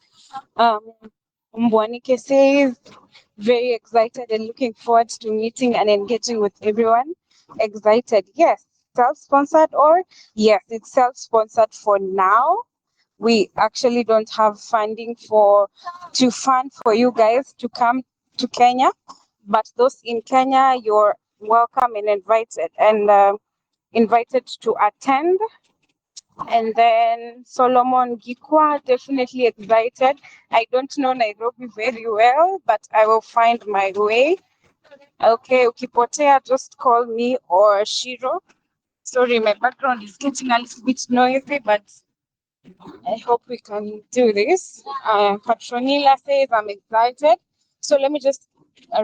Mbwanike says, very excited and looking forward to meeting and engaging with everyone. Excited, yes. Self-sponsored or? Yes, it's self-sponsored for now. We actually don't have funding to fund for you guys to come to Kenya, but those in Kenya, you're welcome and invited to attend. And then Solomon Gikwa, definitely excited. I don't know Nairobi very well, but I will find my way. Okay, ukipotea, just call me or Shiro. Sorry, my background is getting a little bit noisy, but I hope we can do this. Patronila says I'm excited. So let me just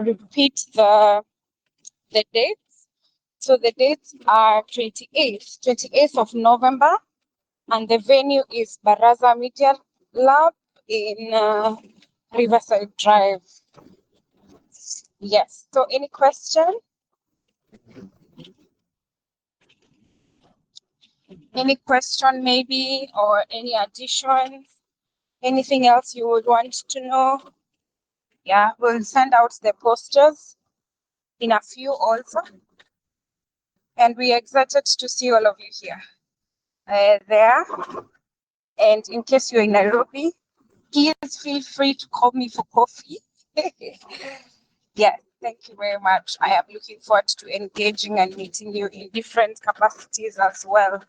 repeat the dates. So the dates are 28th of November, and the venue is Baraza Media Lab in Riverside Drive. Yes. So any question? Any question maybe, or any additions? Anything else you would want to know? Yeah, we'll send out the posters in a few also. And we're excited to see all of you here. There. And in case you're in Nairobi, please feel free to call me for coffee. Yeah, thank you very much. I am looking forward to engaging and meeting you in different capacities as well.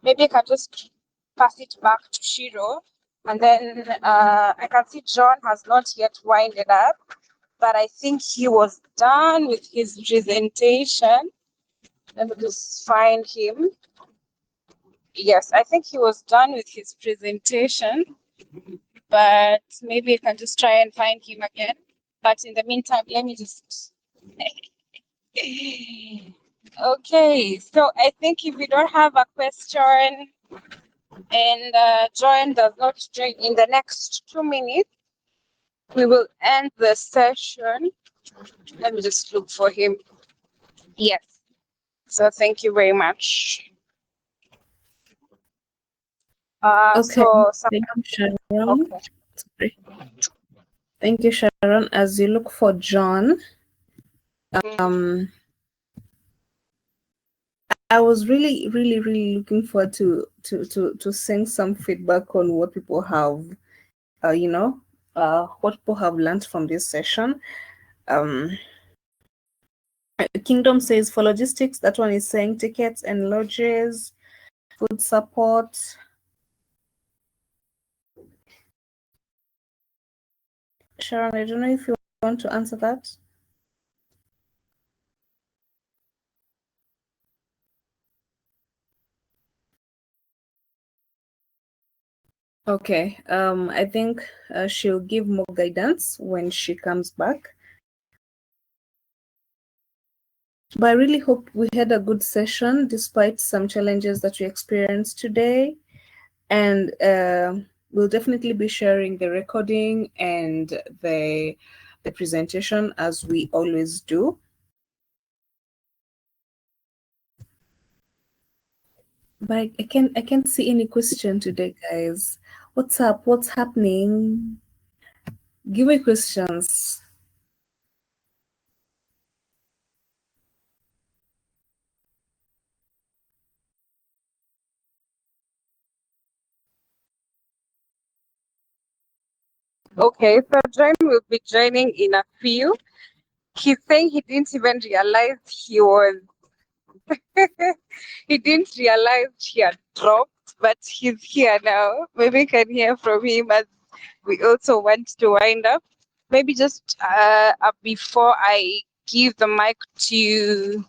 Maybe I can just pass it back to Shiro. And then I can see John has not yet winded up, but I think he was done with his presentation. Let me just find him. Yes, I think he was done with his presentation, but maybe I can just try and find him again. But in the meantime, let me just. Okay, so I think if we don't have a question and John does not join in the next 2 minutes, we will end the session. Let me just look for him. Yes. So thank you very much. Okay. So Thank you, Sharon. okay. Sorry. Thank you, Sharon. As you look for John, I was really looking forward to seeing some feedback on what people have, what people have learned from this session. Kingdom says for logistics, that one is saying tickets and lodges, food support. Sharon, I don't know if you want to answer that. Okay, I think she'll give more guidance when she comes back. But I really hope we had a good session despite some challenges that we experienced today. And we'll definitely be sharing the recording and the presentation as we always do. But I can't see any question today, guys. What's up? What's happening? Give me questions. Okay, so John will be joining in a few. He's saying he didn't even realize he was he didn't realize he had dropped, but he's here now. Maybe we can hear from him as we also want to wind up. Maybe just before I give the mic to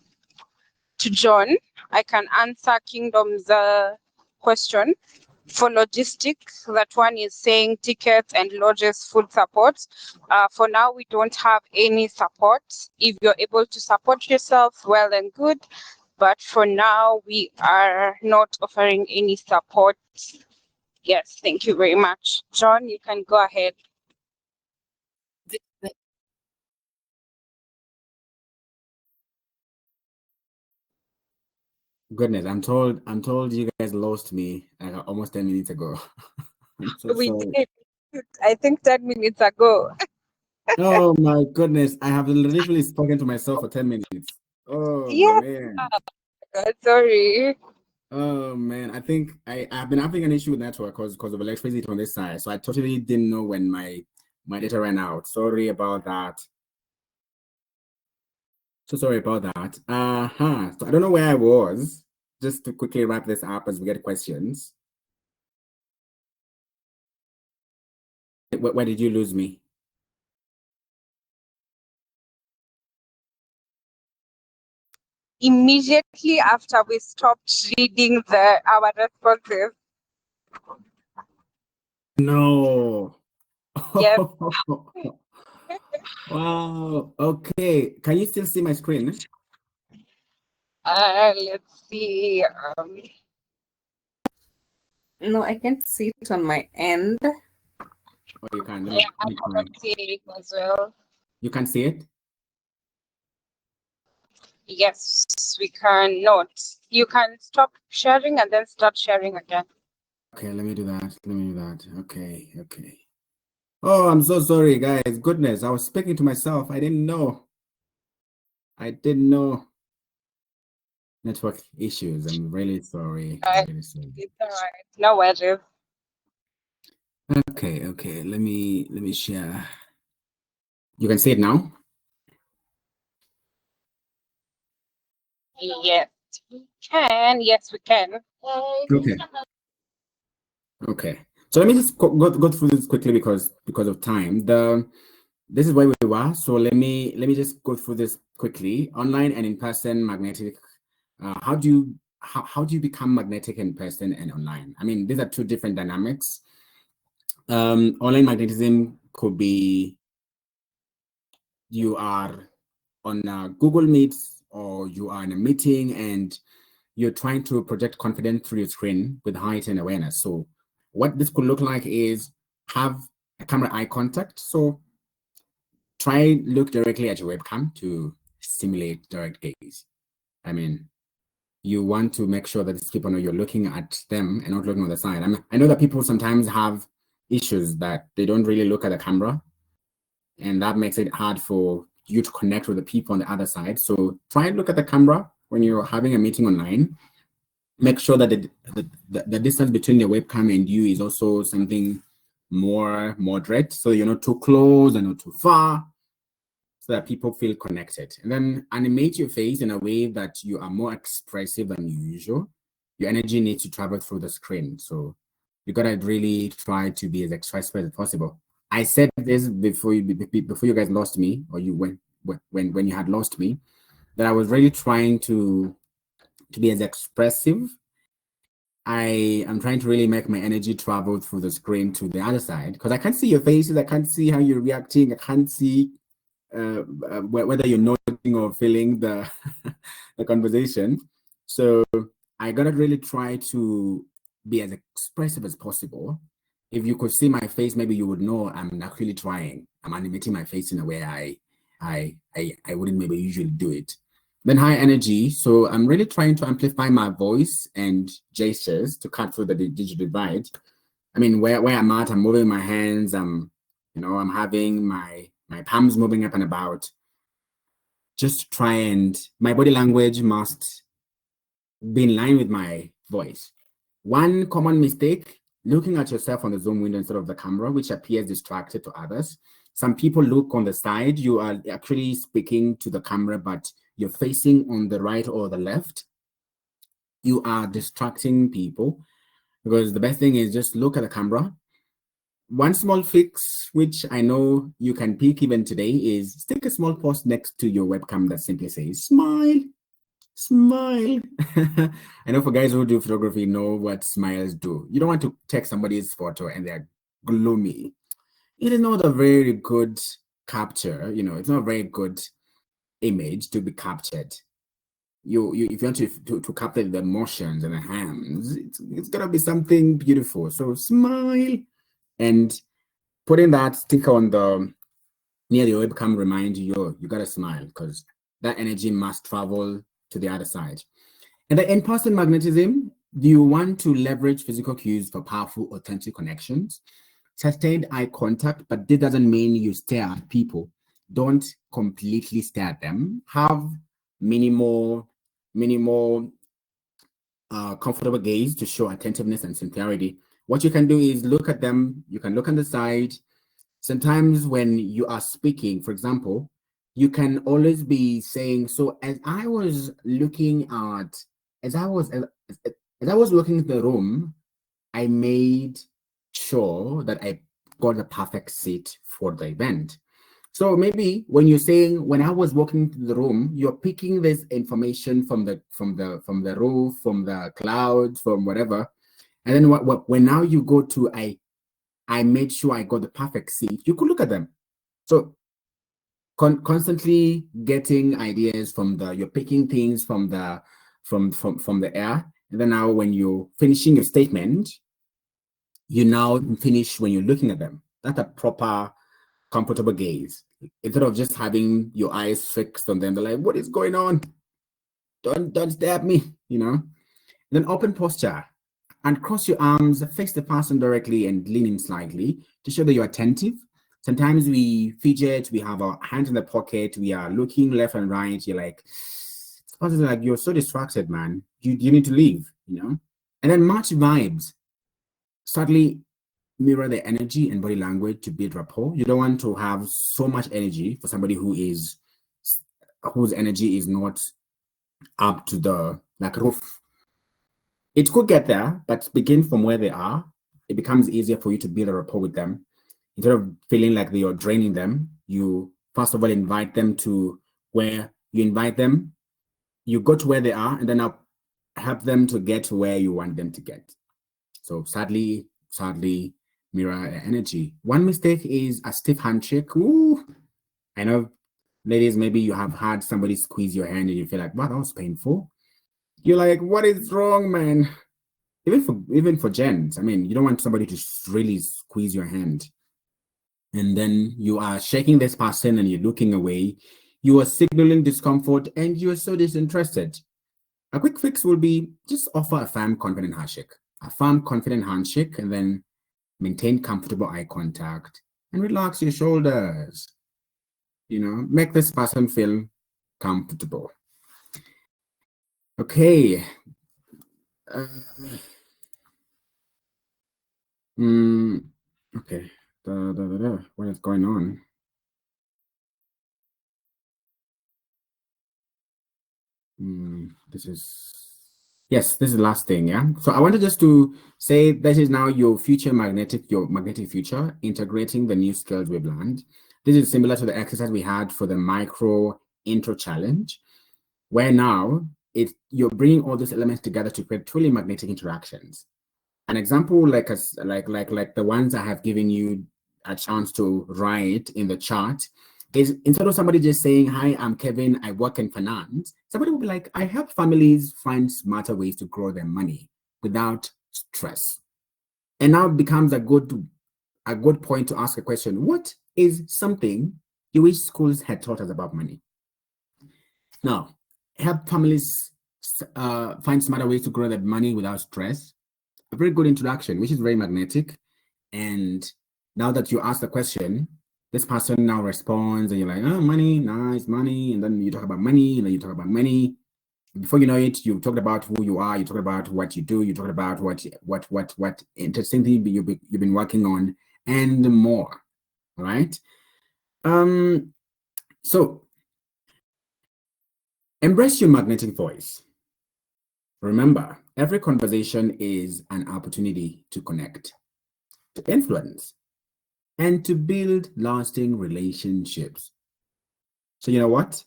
John, I can answer Kingdom's question. For logistics, that one is saying tickets and lodges, food support. For now, we don't have any support. If you're able to support yourself, well and good. But for now, we are not offering any support. Yes, thank you very much. John, you can go ahead. Goodness, I'm told you guys lost me almost 10 minutes ago. I'm so We sorry. did, I think 10 minutes ago. Oh my goodness, I have literally spoken to myself for 10 minutes. Oh Yeah, man. sorry. Oh man, I think I've been having an issue with network because of electricity on this side. So I totally didn't know when my data ran out. Sorry about that. So sorry about that. So I don't know where I was. Just to quickly wrap this up as we get questions. Where did you lose me? Immediately after we stopped reading our responses. No. Yes. Wow. Okay. Can you still see my screen? Let's see. No, I can't see it on my end. Oh, you can. Yeah, Let I me try. cannot see it as well. You can see it? Yes, we can not. You can stop sharing and then start sharing again. Okay, let me do that. Let me do that. Okay, okay. Oh, I'm so sorry, guys. Goodness, I was speaking to myself. I didn't know. I didn't know. Network issues. I'm really sorry. I'm really sorry. It's all right. No worries. Okay, okay. Let me share. You can see it now? Yes, we can. Yes, we can. Okay. Okay. So let me just go through this quickly because of time. This is where we were. So let me just go through this quickly. Online and in person magnetic. How do you become magnetic in person and online? I mean, these are two different dynamics. Online magnetism could be you are on Google Meets or you are in a meeting and you're trying to project confidence through your screen with heightened awareness. So what this could look like is have a camera eye contact. So try look directly at your webcam to stimulate direct gaze. I mean, you want to make sure that these people know you're looking at them and not looking on the side. I know that people sometimes have issues that they don't really look at the camera, and that makes it hard for you to connect with the people on the other side. So try and look at the camera when you're having a meeting online. Make sure that the distance between the webcam and you is also something more moderate, so you're not too close and not too far, so that people feel connected. And then animate your face in a way that you are more expressive than usual. Your energy needs to travel through the screen, so you gotta really try to be as expressive as possible. I said this before you guys lost me, or you when you had lost me, that I was really trying to be as expressive. I am trying to really make my energy travel through the screen to the other side, because I can't see your faces, I can't see how you're reacting, I can't see whether you're nodding or feeling the the conversation. So I gotta really try to be as expressive as possible. If you could see my face, maybe you would know I'm actually trying. I'm animating my face in a way I wouldn't maybe usually do it. Then high energy. So I'm really trying to amplify my voice and gestures to cut through the digital divide. I mean, where I'm at, I'm moving my hands. I'm having my palms moving up and about. Just try and my body language must be in line with my voice. One common mistake: looking at yourself on the Zoom window instead of the camera, which appears distracted to others. Some people look on the side. You are actually speaking to the camera, but you're facing on the right or the left. You are distracting people, because the best thing is just look at the camera. One small fix, which I know you can pick even today, is stick a small post next to your webcam that simply says, smile, smile. I know for guys who do photography know what smiles do. You don't want to take somebody's photo and they're gloomy. It is not a very good capture, it's not a very good image to be captured. If you want to capture the emotions and the hands, it's gonna be something beautiful. So smile, and putting that sticker on the near the webcam remind you gotta smile, because that energy must travel to the other side. And the in-person magnetism: do you want to leverage physical cues for powerful, authentic connections? Sustained eye contact, but this doesn't mean you stare at people. Don't completely stare at them. Have minimal comfortable gaze to show attentiveness and sincerity. What you can do is look at them. You can look on the side. Sometimes when you are speaking, for example, you can always be saying, so as I was looking at the room, I made sure that I got the perfect seat for the event. So maybe when you're saying, when I was walking into the room, you're picking this information from the roof, from the clouds, from whatever. And then when now you go to I made sure I got the perfect seat, you could look at them. So constantly getting ideas you're picking things from the air. And then now when you're finishing your statement, you now finish when you're looking at them. That's a proper comfortable gaze. Instead of just having your eyes fixed on them, they're like, what is going on? Don't stare at me, Then open posture and cross your arms, face the person directly and leaning slightly to show that you're attentive. Sometimes we fidget, we have our hands in the pocket, we are looking left and right. You're like, you're so distracted, man. You need to leave, And then match vibes. Subtly mirror the energy and body language to build rapport. You don't want to have so much energy for somebody whose energy is not up to the roof. It could get there, but begin from where they are. It becomes easier for you to build a rapport with them. Instead of feeling like you're draining them, you first of all invite them to where you invite them. You go to where they are, and then I'll help them to get to where you want them to get. So sadly, mirror energy. One mistake is a stiff handshake. Ooh, I know, ladies, maybe you have had somebody squeeze your hand and you feel like, wow, that was painful. You're like, what is wrong, man? Even for gents, I mean, you don't want somebody to really squeeze your hand. And then you are shaking this person and you're looking away. You are signaling discomfort and you're so disinterested. A quick fix will be just offer a firm, confident handshake. A firm, confident handshake, and then maintain comfortable eye contact and relax your shoulders. Make this person feel comfortable. Okay. Okay. What is going on? Yes, this is the last thing. Yeah. So I wanted just to say this is now your magnetic future, integrating the new skills we've learned. This is similar to the exercise we had for the micro intro challenge, where now you're bringing all those elements together to create truly magnetic interactions. An example like the ones I have given you a chance to write in the chat is, instead of somebody just saying, "Hi, I'm Kevin, I work in finance," somebody will be like, "I help families find smarter ways to grow their money without stress." And now it becomes a good point to ask a question: what is something you wish schools had taught us about money? Now, help families find smarter ways to grow their money without stress. A very good introduction, which is very magnetic. And now that you ask the question, this person now responds, and you're like, "Oh, money, nice, money." And then you talk about money, and then you talk about money. Before you know it, you've talked about who you are, you talked about what you do, you talked about what interesting thing you've been working on, and more. All right. So embrace your magnetic voice. Remember, every conversation is an opportunity to connect, to influence, and to build lasting relationships. So you know what?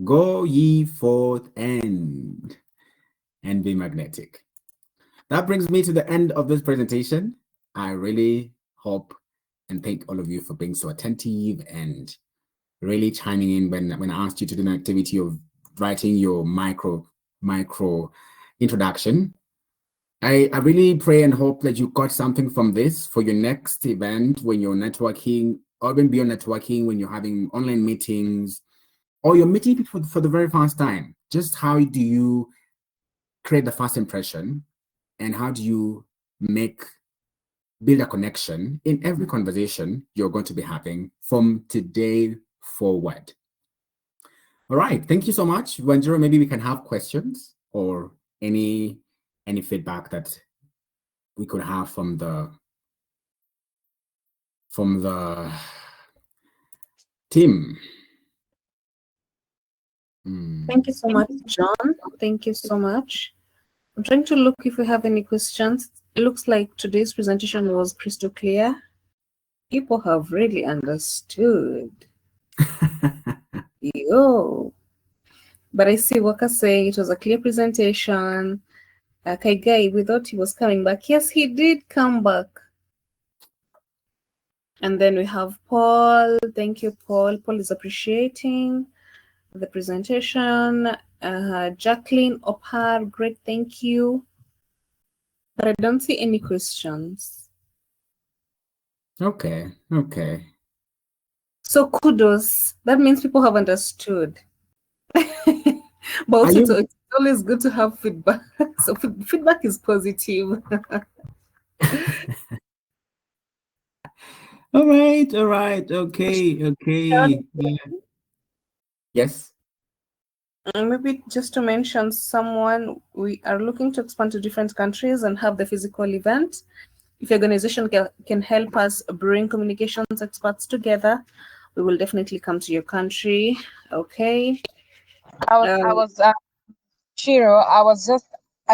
Go ye forth and be magnetic. That brings me to the end of this presentation. I really hope and thank all of you for being so attentive and really chiming in when I asked you to do an activity of writing your micro introduction. I really pray and hope that you got something from this for your next event when you're networking, or even beyond networking, when you're having online meetings, or you're meeting people for the very first time. Just how do you create the first impression, and how do you build a connection in every conversation you're going to be having from today forward? All right, thank you so much. Wanjiro, maybe we can have questions or any feedback that we could have from the team. Thank you so much, John. Thank you so much. I'm trying to look if we have any questions. It looks like today's presentation was crystal clear. People have really understood. Yo. But I see Waka saying it was a clear presentation. Kaigai, we thought he was coming back. Yes, he did come back. And then we have Paul. Thank you, Paul. Paul is appreciating the presentation. Jacqueline Opar, great, thank you. But I don't see any questions. Okay. So kudos. That means people have understood. But also it's always good to have feedback. So feedback is positive. All right. Okay. Yeah. Yes. Maybe just to mention someone, we are looking to expand to different countries and have the physical event. If your organization can help us bring communications experts together, we will definitely come to your country. Okay. I was Shiro, I was just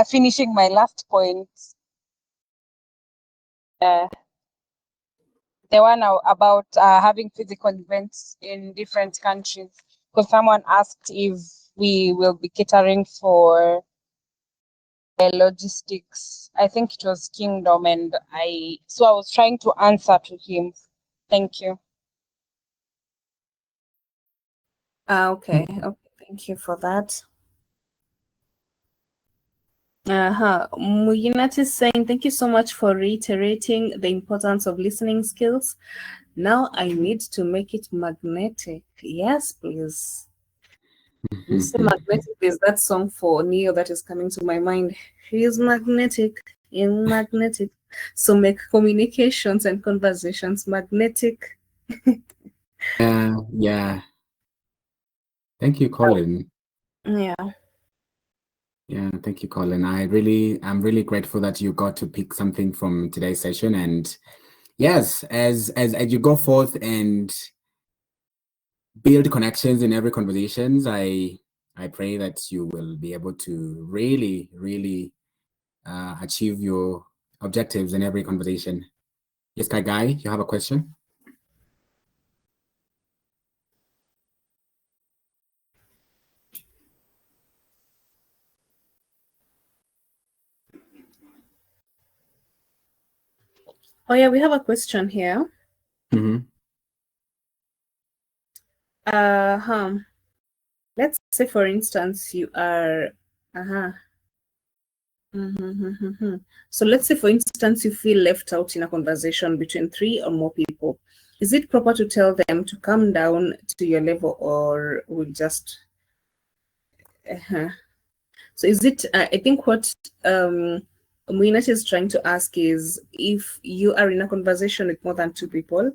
finishing my last point. The one about having physical events in different countries. Because someone asked if we will be catering for logistics. I think it was Kingdom, and I was trying to answer to him. Thank you. Okay. Thank you for that. Muyinat is saying, thank you so much for reiterating the importance of listening skills. Now I need to make it magnetic. Yes, please. You say magnetic, there's that song for Neo that is coming to my mind. He's magnetic, in magnetic. So make communications and conversations magnetic. Yeah. Thank you, Colin. Yeah. Yeah, thank you, Colin. I'm really grateful that you got to pick something from today's session. And yes, as you go forth and build connections in every conversations, I pray that you will be able to really, really achieve your objectives in every conversation. Yes, Guy, you have a question? Oh yeah, we have a question here. Mm-hmm. Let's say, for instance, you are. So let's say, for instance, you feel left out in a conversation between 3 or more people. Is it proper to tell them to come down to your level, or will just? So is it? I think what Muinat is trying to ask is, if you are in a conversation with more than 2 people,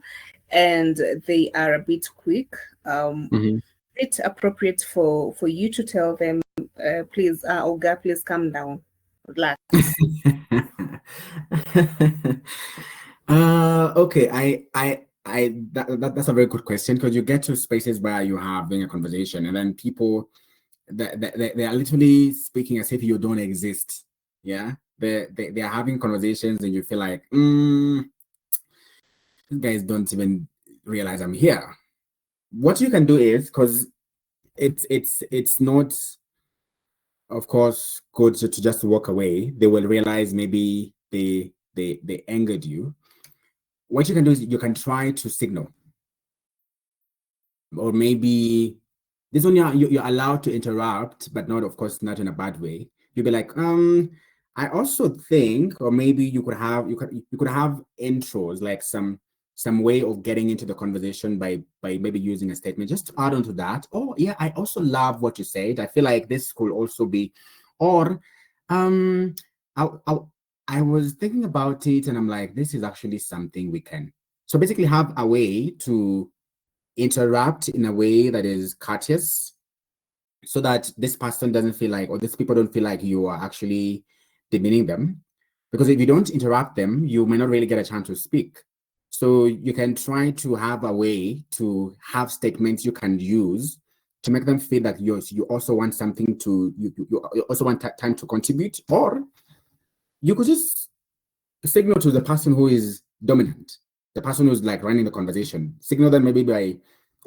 and they are a bit quick, it's appropriate for you to tell them, please, Olga, please calm down, relax. Okay, that's a very good question, because you get to spaces where you are having a conversation and then people they are literally speaking as if you don't exist. Yeah, they are having conversations and you feel like, these guys don't even realize I'm here. What you can do is, because it's not, of course, good to just walk away. They will realize maybe they angered you. What you can do is you can try to signal, or maybe this one you're allowed to interrupt, but not, of course, not in a bad way. You'll be like, I also think, or maybe you could have intros, like some way of getting into the conversation by maybe using a statement just to add on to that. Oh yeah, I also love what you said. I feel like this could also be, or um, I was thinking about it and I'm like, this is actually something we can. So basically have a way to interrupt in a way that is courteous, so that this person doesn't feel like, or these people don't feel like you are actually demeaning them. Because if you don't interrupt them, you may not really get a chance to speak. So you can try to have a way to have statements you can use to make them feel that you also want something to, you also want time to contribute. Or you could just signal to the person who is dominant, the person who's like running the conversation. Signal them maybe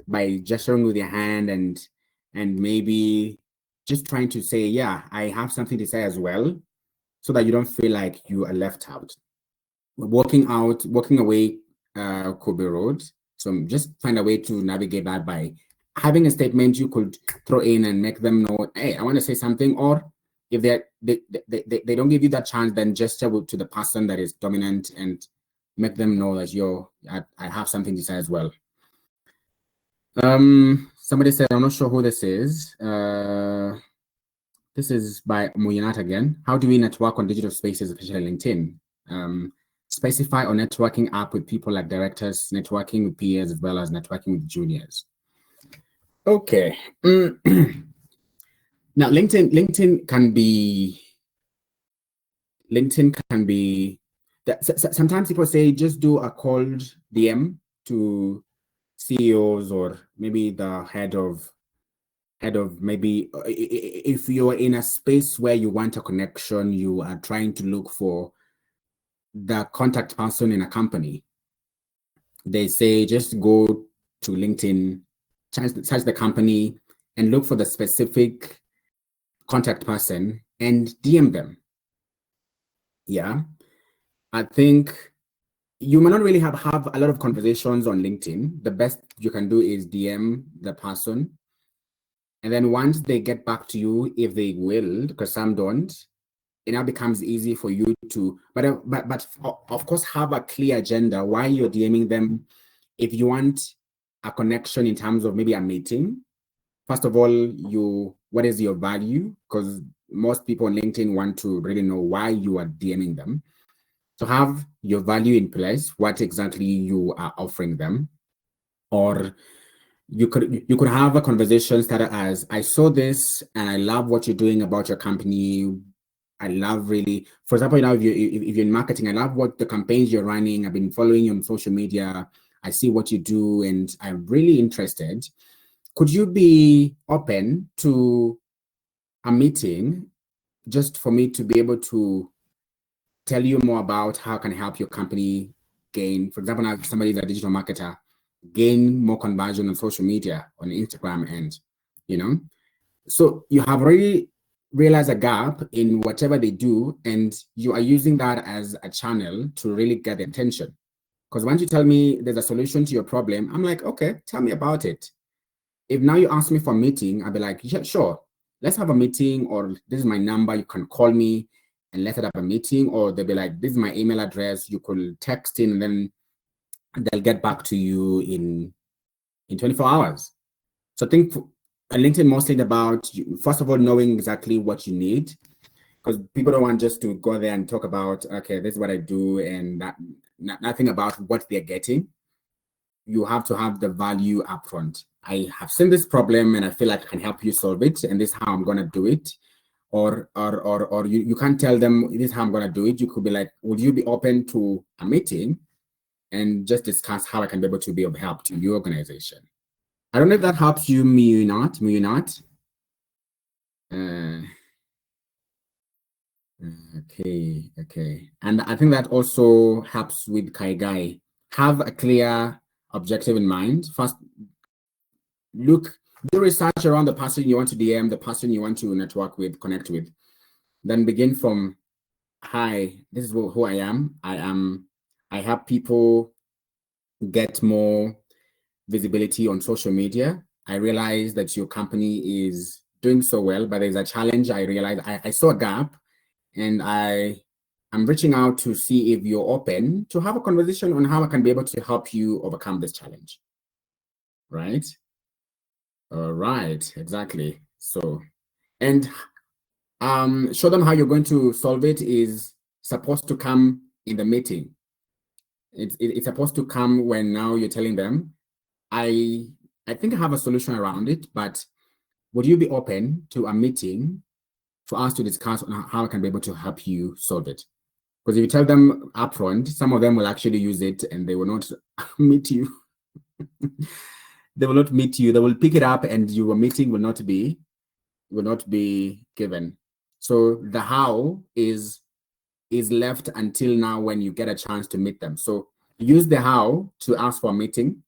by gesturing with your hand and maybe just trying to say, yeah, I have something to say as well, so that you don't feel like you are left out. Walking away could be road. So just find a way to navigate that by having a statement you could throw in and make them know, hey, I want to say something. Or if they don't give you that chance, then gesture to the person that is dominant and make them know that I have something to say as well. Somebody said, I'm not sure who this is. This is by Muyinat again. How do we network on digital spaces, especially LinkedIn? Specify on networking app with people like directors, networking with peers, as well as networking with juniors. Okay. Now, LinkedIn can be. Sometimes people say just do a cold DM to CEOs, or maybe the head of maybe, if you're in a space where you want a connection, you are trying to look for the contact person in a company, they say just go to LinkedIn, search the company and look for the specific contact person and DM them. Yeah, I think you may not really have a lot of conversations on LinkedIn. The best you can do is DM the person. And then once they get back to you, if they will, because some don't, it now becomes easy for you to, but of course, have a clear agenda why you're DMing them. If you want a connection in terms of maybe a meeting, first of all, what is your value? Because most people on LinkedIn want to really know why you are DMing them. So have your value in place, what exactly you are offering them. Or you could have a conversation started as, I saw this and I love what you're doing about your company. I love really, for example, if you're in marketing, I love what the campaigns you're running. I've been following you on social media. I see what you do and I'm really interested. Could you be open to a meeting just for me to be able to tell you more about how I can help your company gain, for example, now somebody is a digital marketer, gain more conversion on social media, on Instagram, and so you have already realized a gap in whatever they do, and you are using that as a channel to really get their attention. Because once you tell me there's a solution to your problem, I'm like, okay, tell me about it. If now you ask me for a meeting, I'll be like, yeah, sure, let's have a meeting, or this is my number, you can call me and let's set up a meeting, or they'll be like, this is my email address, you could text in and then they'll get back to you in 24 hours. So I think LinkedIn mostly about, first of all, knowing exactly what you need, because people don't want just to go there and talk about, okay, this is what I do, and nothing about what they're getting. You have to have the value upfront. I have seen this problem and I feel like I can help you solve it, and this is how I'm going to do it. Or you can't tell them this is how I'm going to do it. You could be like, would you be open to a meeting and just discuss how I can be able to be of help to your organization? I don't know if that helps you, me not. Okay. And I think that also helps with Kaigai. Have a clear objective in mind. First, do research around the person you want to DM, the person you want to network with, connect with. Then begin from, hi, this is who I am. I help people get more visibility on social media. I realize that your company is doing so well, but there's a challenge. I realized I saw a gap, and I'm reaching out to see if you're open to have a conversation on how I can be able to help you overcome this challenge. Right? All right, exactly. So, and show them how you're going to solve it is supposed to come in the meeting. It's supposed to come when now you're telling them, I think I have a solution around it, but would you be open to a meeting for us to discuss on how I can be able to help you solve it? Because if you tell them upfront, some of them will actually use it and they will not meet you. They will not meet you. They will pick it up and your meeting will not be given. So the how is left until now when you get a chance to meet them. So use the how to ask for a meeting,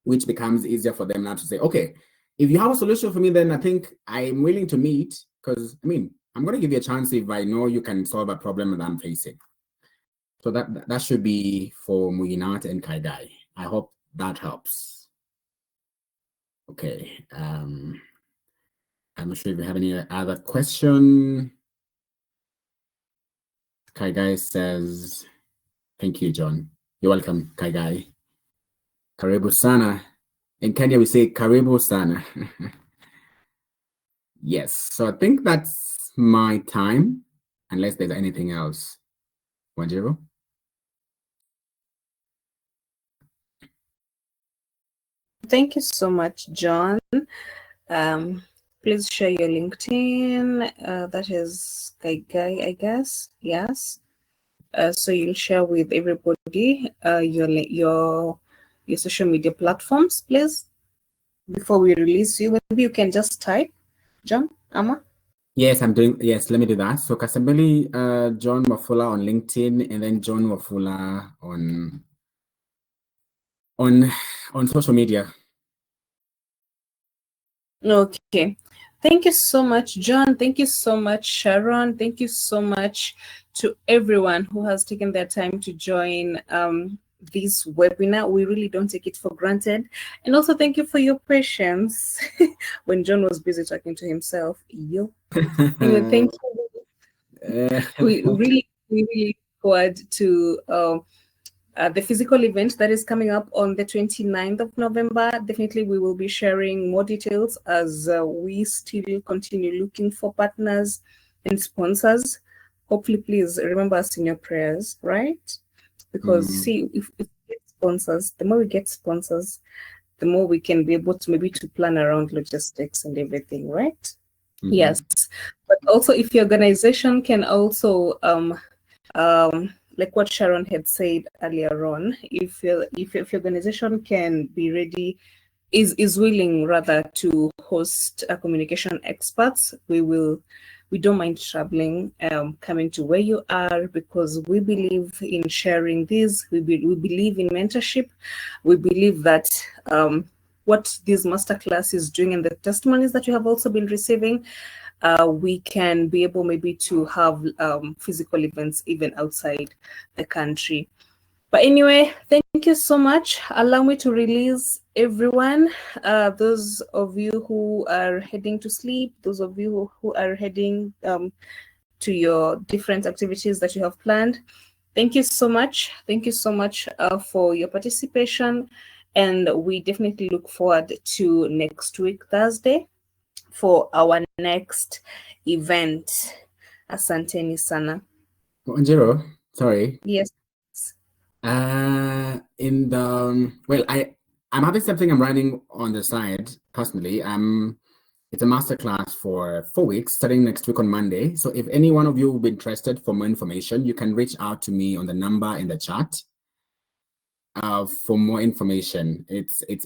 which becomes easier for them now to say, okay, if you have a solution for me, then I think I'm willing to meet, because I mean, I'm going to give you a chance if I know you can solve a problem that I'm facing. So that should be for Muyinat and Kaigai. I hope that helps. Okay. I'm not sure if you have any other question. Kaigai says, thank you, John. You're welcome, Kaigai. Karibu sana. In Kenya, we say karibu sana. Yes, so I think that's my time, unless there's anything else. Wanjiru? Thank you so much, John. Please share your LinkedIn. That is Kaigai, I guess. Yes. So you'll share with everybody your social media platforms, please. Before we release you, maybe you can just type, John, Ama. Yes, yes, let me do that. So Kasabeli, John Wafula on LinkedIn, and then John Wafula on social media. Okay. Thank you so much, John. Thank you so much, Sharon. Thank you so much to everyone who has taken their time to join this webinar. We really don't take it for granted. And also thank you for your patience when John was busy talking to himself. Anyway, thank you. We really look forward to the physical event that is coming up on the 29th of November. Definitely, we will be sharing more details as we still continue looking for partners and sponsors. Hopefully, please remember us in your prayers, right? Because see, if we get sponsors, the more we get sponsors, the more we can be able to maybe to plan around logistics and everything, right? Yes, but also if your organization can also like what Sharon had said earlier on, if your organization can be ready, is willing rather to host a communication experts, we don't mind traveling, coming to where you are, because we believe in sharing this. We believe in mentorship. We believe that what this masterclass is doing and the testimonies that you have also been receiving, we can be able maybe to have physical events even outside the country. But anyway, thank you so much. Allow me to release everyone. Those of you who are heading to sleep, those of you who are heading to your different activities that you have planned. Thank you so much. Thank you so much for your participation. And we definitely look forward to next week, Thursday, for our next event. Asanteni sana. Wanjiru, sorry. Yes. In the well, I'm having something I'm running on the side personally. It's a masterclass for 4 weeks, starting next week on Monday. So if any one of you will be interested for more information, you can reach out to me on the number in the chat. For more information, it's a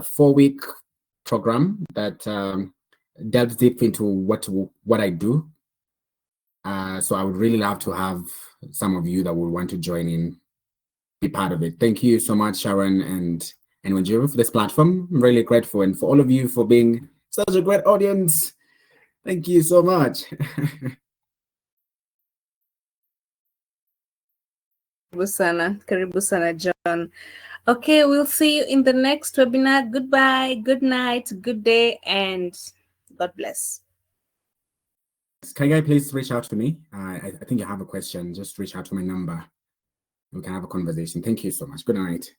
4-week program that delves deep into what I do. So I would really love to have some of you that would want to join in, be part of it. Thank you so much, Sharon and Wanjiru, for this platform. I'm really grateful, and for all of you for being such a great audience. Thank you so much. Karibu sana, John. Okay, we'll see you in the next webinar. Goodbye, good night, good day, and God bless. Can you guys please reach out to me? I think you have a question. Just reach out to my number. We can have a conversation. Thank you so much. Good night.